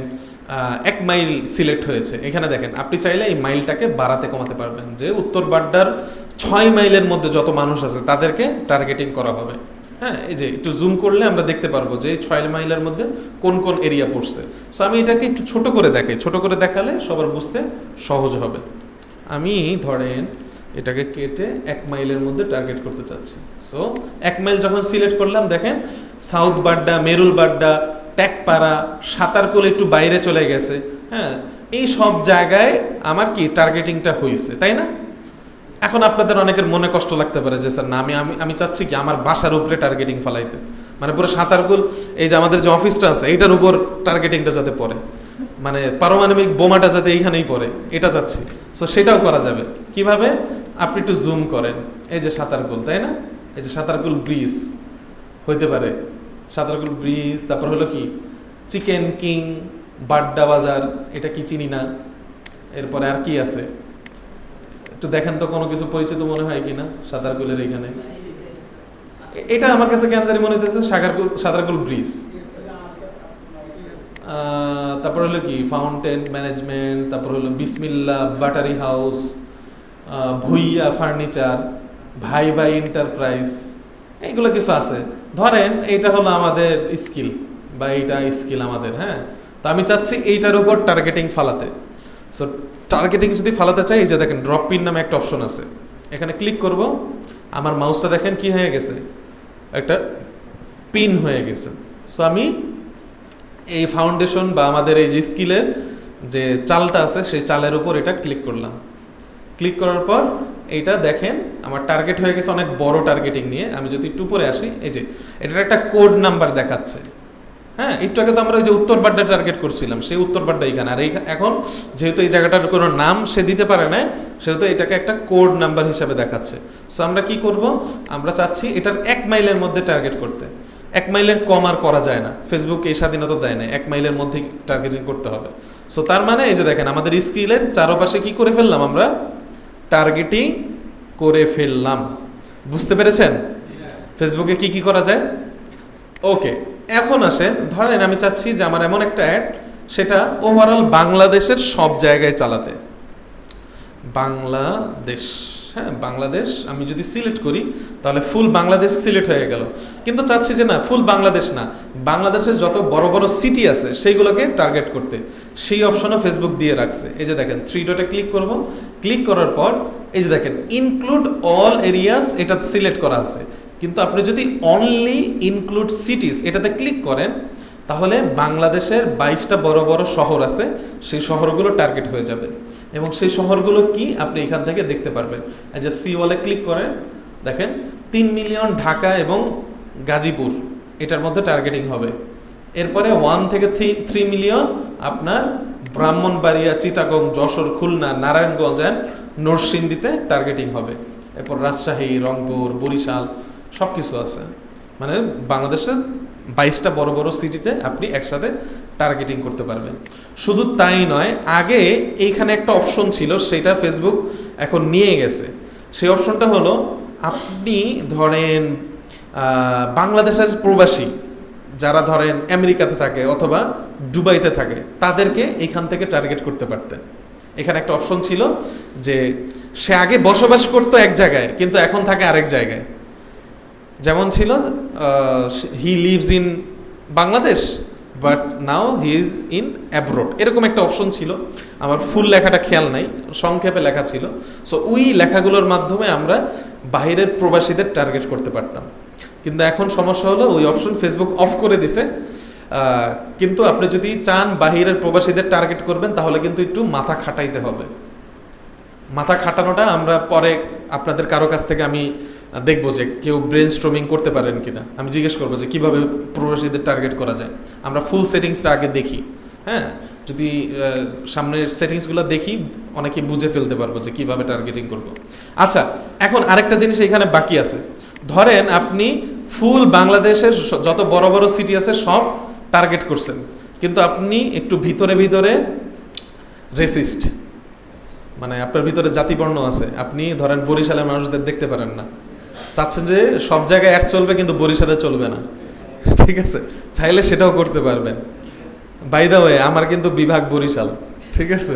1 মাইল সিলেক্ট হয়েছে। এখানে দেখেন আপনি চাইলে এই মাইলটাকে বাড়াতে কমাতে পারবেন, যে উত্তর বাড্ডার 6 মাইলের মধ্যে যত মানুষ আছে তাদেরকে টার্গেটিং করা হবে। হ্যাঁ, এই যে একটু জুম করলে আমরা দেখতে পারবো যে এই 6 মাইলের মধ্যে কোন কোন এরিয়া পড়ছে। সো আমি এটাকে একটু ছোট করে দেখাই, ছোট করে দেখালে সবার বুঝতে সহজ হবে। আমি ধরেন এটাকে কেটে 1 মাইলের মধ্যে টার্গেট করতে চাচ্ছি। সো 1 মাইল যখন সিলেক্ট করলাম, দেখেন সাউথ বাড্ডা, মেরুল বাড্ডা, ট্যাকপাড়া, সাঁতারকুল একটু বাইরে চলে গেছে। হ্যাঁ, এই সব জায়গায় আমার কি টার্গেটিংটা হয়েছে, তাই না? এখন আপনাদের অনেকের মনে কষ্ট লাগতে পারে যে স্যার না, আমি চাচ্ছি কি আমার বাসার উপরে টার্গেটিং ফেলাইতে, মানে পুরো সাঁতারকুল এই যে আমাদের যে অফিসটা আছে এইটার উপর টার্গেটিংটা যাতে পড়ে, মানে পারমাণবিক বোমাটা যাতে এইখানেই পড়ে, এটা চাচ্ছি। সো সেটাও করা যাবে। কিভাবে? আপনি একটু জুম করেন, এই যে সাঁতারকুল, তাই না? এই যে সাঁতারকুল ব্রিজ হইতে পারে, সাঁতারকুল ব্রিজ, তারপর হলো কি চিকেন কিং, বাড্ডা বাজার, এটা কি চিনি না। এরপরে আর কি আছে একটু দেখেন তো, কোনো কিছু পরিচিত মনে হয় কিনা সাঁতারকুলের এখানে? এটা আমার কাছে কেন জানি মনে হচ্ছে সাঁতারকুল ব্রিজ। তারপর হলো কি ফাউন্টেন ম্যানেজমেন্ট, তারপর হলো বিসমিল্লা বাটারি হাউস, ভুইয়া ফার্নিচার, ভাই ভাই এন্টারপ্রাইজ, এইগুলো কিছু আছে। ধরেন এইটা হলো আমাদের স্কিল, বা এইটা স্কিল আমাদের। হ্যাঁ, তো আমি চাচ্ছি এইটার উপর টার্গেটিং ফালাতে। সো টার্গেটিং যদি ফালাতে চাই, এই যে দেখেন ড্রপ পিন নামে একটা অপশন আছে, এখানে ক্লিক করব। আমার মাউসটা দেখেন কি হয়ে গেছে, একটা পিন হয়ে গেছে। সো আমি এই ফাউন্ডেশন বা আমাদের এই যে স্কিলের যে চালটা আছে সেই চালের উপর এটা ক্লিক করলাম। ক্লিক করার পর এইটা দেখেন আমার টার্গেট হয়ে গেছে অনেক বড় টার্গেটিং নিয়ে। আমি যদি একটু উপরে আসি, এই যে এটার একটা কোড নাম্বার দেখাচ্ছে। হ্যাঁ, একটু আগে তো আমরা ওই যে উত্তর বাড্ডা টার্গেট করছিলাম, সেই উত্তর বাড্ডা এখানে। আর এখন যেহেতু এই জায়গাটার কোনো নাম সে দিতে পারে না, সেহেতু এটাকে একটা কোড নাম্বার হিসাবে দেখাচ্ছে। সো আমরা কি করব, আমরা চাচ্ছি এটার 1 মাইলের মধ্যে টার্গেট করতে। 1 মাইলের কম আর করা যায় না, ফেসবুক এই স্বাধীনতা দেয় না, 1 মাইলের মধ্যেই টার্গেটিং করতে হবে। সো তার মানে এই যে দেখেন আমাদের স্কিলের চারপাশে কি করে ফেললাম, আমরা টার্গেটিং করে ফেললাম। বুঝতে পেরেছেন ফেসবুকে কি কি করা যায়? ওকে, এখন আসেন, ধরেন আমি চাচ্ছি যে আমার এমন একটা অ্যাড, সেটা ওভারঅল বাংলাদেশের সব জায়গায় চালাতে। বাংলাদেশ, হ্যাঁ বাংলাদেশ আমি যদি সিলেক্ট করি তাহলে ফুল বাংলাদেশ সিলেক্ট হয়ে গেল। কিন্তু চাচ্ছি যে না, ফুল বাংলাদেশ না, বাংলাদেশের যত বড় বড় সিটি আছে সেইগুলোকে টার্গেট করতে। সেই অপশনও ফেসবুক দিয়ে রাখছে। এই যে দেখেন 3 ডটে ক্লিক করব। ক্লিক করার পর এই যে দেখেন ইনক্লুড অল এরিয়াস, এটা সিলেক্ট করা আছে। কিন্তু আপনি যদি অনলি ইনক্লুড সিটিস এটাতে ক্লিক করেন, তাহলে বাংলাদেশের 22টা বড় বড় শহর আছে, সেই শহরগুলো টার্গেট হয়ে যাবে। এবং সেই শহরগুলো কি আপনি এখান থেকে দেখতে পারবেন। এই যে সি ওয়ালে ক্লিক করেন, দেখেন 3 মিলিয়ন ঢাকা এবং গাজীপুর এটার মধ্যে টার্গেটিং হবে। এরপরে 1 থেকে 3 মিলিয়ন আপনার ব্রাহ্মণবাড়িয়া, চিটাগং, যশোর, খুলনা, নারায়ণগঞ্জ অ্যান্ড নরসিংদীতে টার্গেটিং হবে। এরপর রাজশাহী, রংপুর, বরিশাল সব কিছু আছে। মানে বাংলাদেশের 22টা বড় বড় সিটিতে আপনি একসাথে টার্গেটিং করতে পারবেন। শুধু তাই নয়, আগে এইখানে একটা অপশন ছিল, সেটা ফেসবুক এখন নিয়ে গেছে। সেই অপশনটা হলো, আপনি ধরেন বাংলাদেশের প্রবাসী যারা ধরেন আমেরিকাতে থাকে অথবা দুবাইতে থাকে, তাদেরকে এইখান থেকে টার্গেট করতে পারতেন। এখানে একটা অপশন ছিল যে সে আগে বসবাস করতো এক জায়গায়, কিন্তু এখন থাকে আরেক জায়গায়। যেমন ছিল he lives in Bangladesh but now he is in abroad, এরকম একটা অপশন ছিল। আমার ফুল লেখাটা খেয়াল নাই, সংক্ষেপে লেখা ছিল। সো ওই লেখাগুলোর মাধ্যমে আমরা বাইরের প্রবাসীদের টার্গেট করতে পারতাম। কিন্তু এখন সমস্যা হলো, ওই অপশন ফেসবুক অফ করে দিছে। কিন্তু আপনি যদি চান বাহিরের প্রবাসীদের টার্গেট করবেন, তাহলে কিন্তু একটু মাথা খাটাইতে হবে। মাথা খাটানোটা আমরা পরে আপনাদের কারো কাছ থেকে আমি দেখবো যে কেউ ব্রেন স্ট্রমিং করতে পারেন কিনা, আমি জিজ্ঞেস করবো যে কীভাবে প্রবাসীদের টার্গেট করা যায়। আমরা ফুল সেটিংসটা আগে দেখি, হ্যাঁ, যদি সামনের সেটিংসগুলো দেখি অনেকেই বুঝে ফেলতে পারবো যে কীভাবে টার্গেটিং করবো। আচ্ছা, এখন আরেকটা জিনিস এখানে বাকি আছে। ধরেন আপনি ফুল বাংলাদেশের যত বড় বড় সিটি আছে সব টার্গেট করছেন, কিন্তু আপনি একটু ভিতরে ভিতরে রেসিস্ট, মানে আপনার ভিতরে জাতিবর্ণ আছে। আপনি ধরেন বরিশালের মানুষদের দেখতে পারেন না, চাচ্ছেন যে সব জায়গায় অ্যাড চলবে কিন্তু বরিশালে চলবে না, ঠিক আছে? চাইলে সেটাও করতে পারবেন। বাই দ্য ওয়ে, আমার কিন্তু বিভাগ বরিশাল, ঠিক আছে?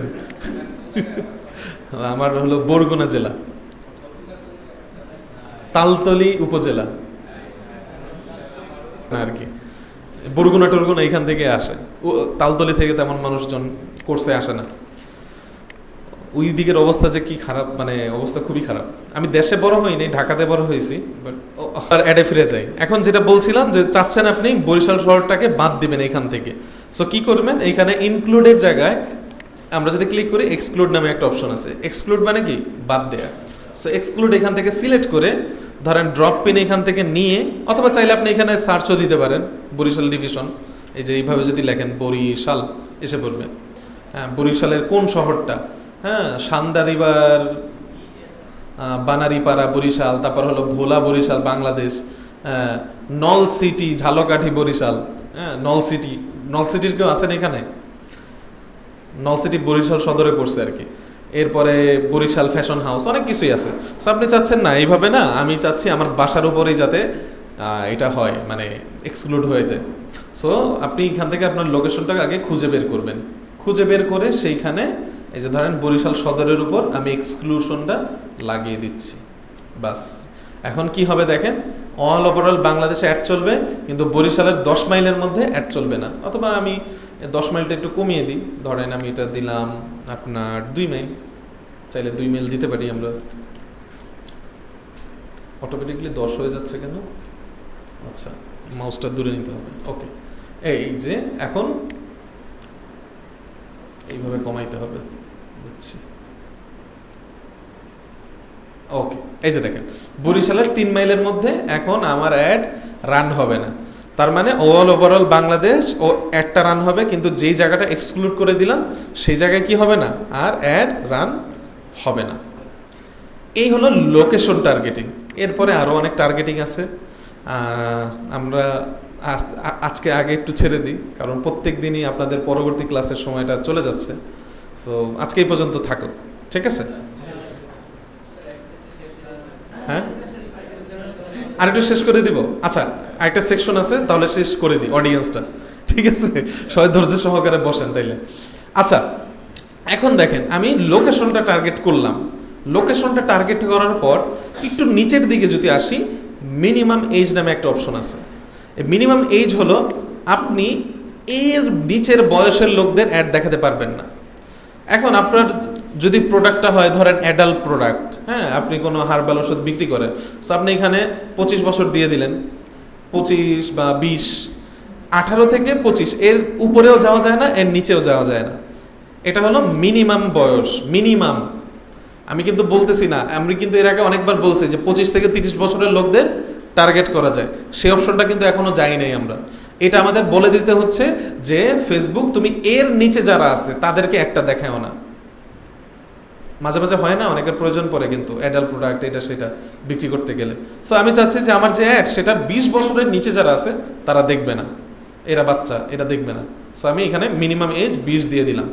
আমার হলো বরগুনা জেলা, তালতলি উপজেলা আর কি। বরগুনা টরগুনা এখান থেকে আসে, তালতলি থেকে তেমন মানুষজন কোর্সে আসে না। ওই দিকের অবস্থা যে কি খারাপ, মানে অবস্থা খুবই খারাপ। আমি দেশে বড় হইনি, ঢাকাতে বড় হয়েছি, বাট আর অ্যাডে ফিরে যাই। এখন যেটা বলছিলাম যে চাচ্ছেন আপনি বরিশাল শহরটাকে বাদ দিবেন এখান থেকে। সো কি করবেন, এইখানে ইনক্লুডের জায়গায় আমরা যদি ক্লিক করি, এক্সক্লুড নামে একটা অপশন আছে। এক্সক্লুড মানে কি, বাদ দেয়া। সো এক্সক্লুড এখান থেকে সিলেক্ট করে ধরেন ড্রপ পিন এখান থেকে নিয়ে, অথবা চাইলে আপনি এখানে সার্চও দিতে পারেন বরিশাল ডিভিশন। এই যে এইভাবে যদি লেখেন বরিশাল, এসে পড়বে। হ্যাঁ, বরিশালের কোন শহরটা, হ্যাঁ, সান্দারিবার, বানারীপাড়া বরিশাল, তারপর হলো ভোলা বরিশাল বাংলাদেশ, নল সিটি ঝালকাঠি বরিশাল, হ্যাঁ, নল সিটির কেউ আছেন এখানে? নল সিটি বরিশাল সদরে পড়ছে আর কি। এরপরে বরিশাল ফ্যাশন হাউস, অনেক কিছুই আছে। সো আপনি চাচ্ছেন না এইভাবে, না আমি চাচ্ছি আমার বাসার উপরেই যাতে এটা হয়, মানে এক্সক্লুড হয়ে যায়। সো আপনি এখান থেকে আপনার লোকেশনটাকে আগে খুঁজে বের করবেন। খুঁজে বের করে সেইখানে এই যে ধরেন বরিশাল সদরের উপর আমি এক্সক্লুশনটা লাগিয়ে দিচ্ছি, বাস। এখন কি হবে দেখেন, অল ওভারঅল বাংলাদেশে অ্যাড চলবে, কিন্তু বরিশালের 10 মাইলের মধ্যে অ্যাড চলবে না। অথবা আমি 10 মাইলটা একটু কমিয়ে দিই, ধরেন আমি এটা দিলাম আপনার 2 মাইল, চাইলে 2 মাইল দিতে পারি আমরা। অটোমেটিকলি 10 হয়ে যাচ্ছে কেন? আচ্ছা, মাউসটা দূরে নিতে হবে। ওকে, এই যে এখন এইভাবে কমাইতে হবে, বুঝছি। ওকে, এই যে দেখেন বরিশালের 3 মাইলের মধ্যে এখন আমার অ্যাড রান হবে না। তার মানে অল ওভারঅল বাংলাদেশ ও অ্যাডটা রান হবে, কিন্তু যেই জায়গাটা এক্সক্লুড করে দিলাম সেই জায়গায় কি হবে না, আর অ্যাড রান হবে না। এই হলো লোকেশন টার্গেটিং। এরপরে আরও অনেক টার্গেটিং আছে, আমরা আজকে আগে একটু ছেড়ে দিই, কারণ প্রত্যেক দিনই আপনাদের পরবর্তী ক্লাসের সময়টা চলে যাচ্ছে। সো আজকে এই পর্যন্ত থাকুক, ঠিক আছে? হ্যাঁ, আর একটু শেষ করে দিব। আচ্ছা, আরেকটা সেকশন আছে, তাহলে শেষ করে দিই অডিয়েন্সটা, ঠিক আছে? সবাই ধৈর্য সহকারে বসেন তাইলে। আচ্ছা, এখন দেখেন আমি লোকেশনটা টার্গেট করলাম। লোকেশনটা টার্গেট করার পর একটু নিচের দিকে যদি আসি, মিনিমাম এজ নামে একটা অপশন আছে। এই মিনিমাম এজ হলো আপনি এর নিচের বয়সের লোকদের অ্যাড দেখাতে পারবেন না। এখন আপনার যদি প্রোডাক্টটা হয় ধরেন অ্যাডাল্ট প্রোডাক্ট, হ্যাঁ, আপনি কোনো হার্বাল ওষুধ বিক্রি করেন, সো আপনি এখানে 25 বছর দিয়ে দিলেন, 25 বা 20, 18 থেকে 25, এর উপরেও যাওয়া যায় না, এর নিচেও যাওয়া যায় না। এটা হলো মিনিমাম বয়স, মিনিমাম। আমি কিন্তু বলতেছি না, আমি কিন্তু এর আগে অনেকবার বলছি যে 25 থেকে 30 বছরের লোকদের টার্গেট করা যায়, সেই অপশনটা কিন্তু এখনো যাই নাই আমরা। এটা আমাদের বলে দিতে হচ্ছে যে ফেসবুক তুমি এর নিচে যারা আছে তাদেরকে একটা দেখাও না। মাঝে মাঝে হয় না, অনেকের প্রয়োজন পড়ে কিন্তু অ্যাডাল্ট প্রোডাক্ট এটা সেটা বিক্রি করতে গেলে। সো আমি চাচ্ছি যে আমার যে অ্যাড সেটা 20 বছরের নিচে যারা আছে তারা দেখবে না, এরা বাচ্চা, এরা দেখবে না। সো আমি এখানে মিনিমাম এজ 20 দিয়ে দিলাম।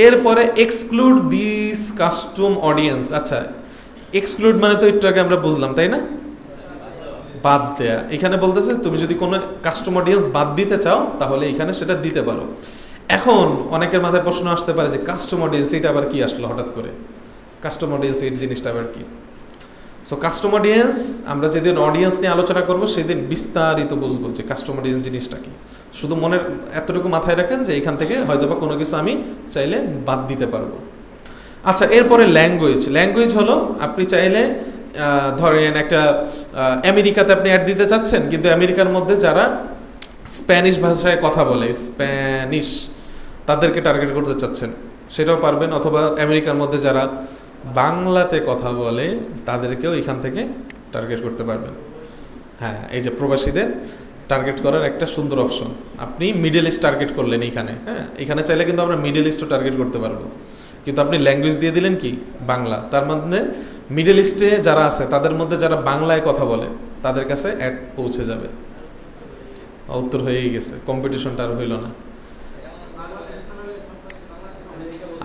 এরপরে এক্সক্লুড দিস কাস্টম অডিয়েন্স। আচ্ছা, এক্সক্লুড মানে তো একটু আগে আমরা বুঝলাম, তাই না? বাদ দেয়া। এখানে বলতেছে তুমি যদি কোনো কাস্টম অডিয়েন্স বাদ দিতে চাও তাহলে এখানে সেটা দিতে পারো। এখন অনেকের মাথায় প্রশ্ন আসতে পারে যে কাস্টম অডিয়েন্স এটা আবার কি আসলো হঠাৎ করে, কাস্টম অডিয়েন্স এই জিনিসটা আবার কি? সো কাস্টম অডিয়েন্স আমরা যেদিন অডিয়েন্স নিয়ে আলোচনা করব সেদিন বিস্তারিত বুঝবো যে কাস্টম অডিয়েন্স জিনিসটা কি। শুধু মনের এতটুকু মাথায় রাখেন যে এখান থেকে হয়তোবা কোনো কিছু আমি চাইলে বাদ দিতে পারবো। আচ্ছা, এরপরে ল্যাঙ্গুয়েজ। ল্যাঙ্গুয়েজ হলো আপনি চাইলে ধরেন একটা আমেরিকাতে আপনি অ্যাড দিতে চাচ্ছেন, কিন্তু আমেরিকার মধ্যে যারা স্প্যানিশ ভাষায় কথা বলে, স্প্যানিশ, তাদেরকে টার্গেট করতে চাচ্ছেন, সেটাও পারবেন। অথবা আমেরিকার মধ্যে যারা বাংলাতে কথা বলে তাদেরকেও এখান থেকে টার্গেট করতে পারবেন। হ্যাঁ, এই যে প্রবাসীদের টার্গেট করার একটা সুন্দর অপশন। আপনি মিডল ইস্ট টার্গেট করলেন এইখানে, হ্যাঁ, এখানে চাইলে কিন্তু আমরা মিডল ইস্টও টার্গেট করতে পারবো, কিন্তু আপনি ল্যাঙ্গুয়েজ দিয়ে দিলেন কি বাংলা। তার মধ্যে মিডল ইস্টে যারা আছে তাদের মধ্যে যারা বাংলায় কথা বলে তাদের কাছে অ্যাড পৌঁছে যাবে। উত্তর হয়েই গেছে, কম্পিটিশনটা আর হইল না।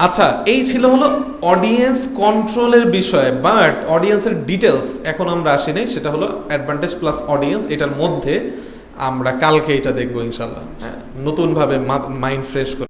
আচ্ছা, এই ছিল হলো অডিয়েন্স কন্ট্রোলের বিষয়, বাট অডিয়েন্সের ডিটেলস এখন আমরা আসি নাই। সেটা হলো অ্যাডভান্টেজ প্লাস অডিয়েন্স, এটার মধ্যে আমরা কালকে এটা দেখবো ইনশাল্লাহ, হ্যাঁ, নতুনভাবে মাইন্ড ফ্রেশ করে।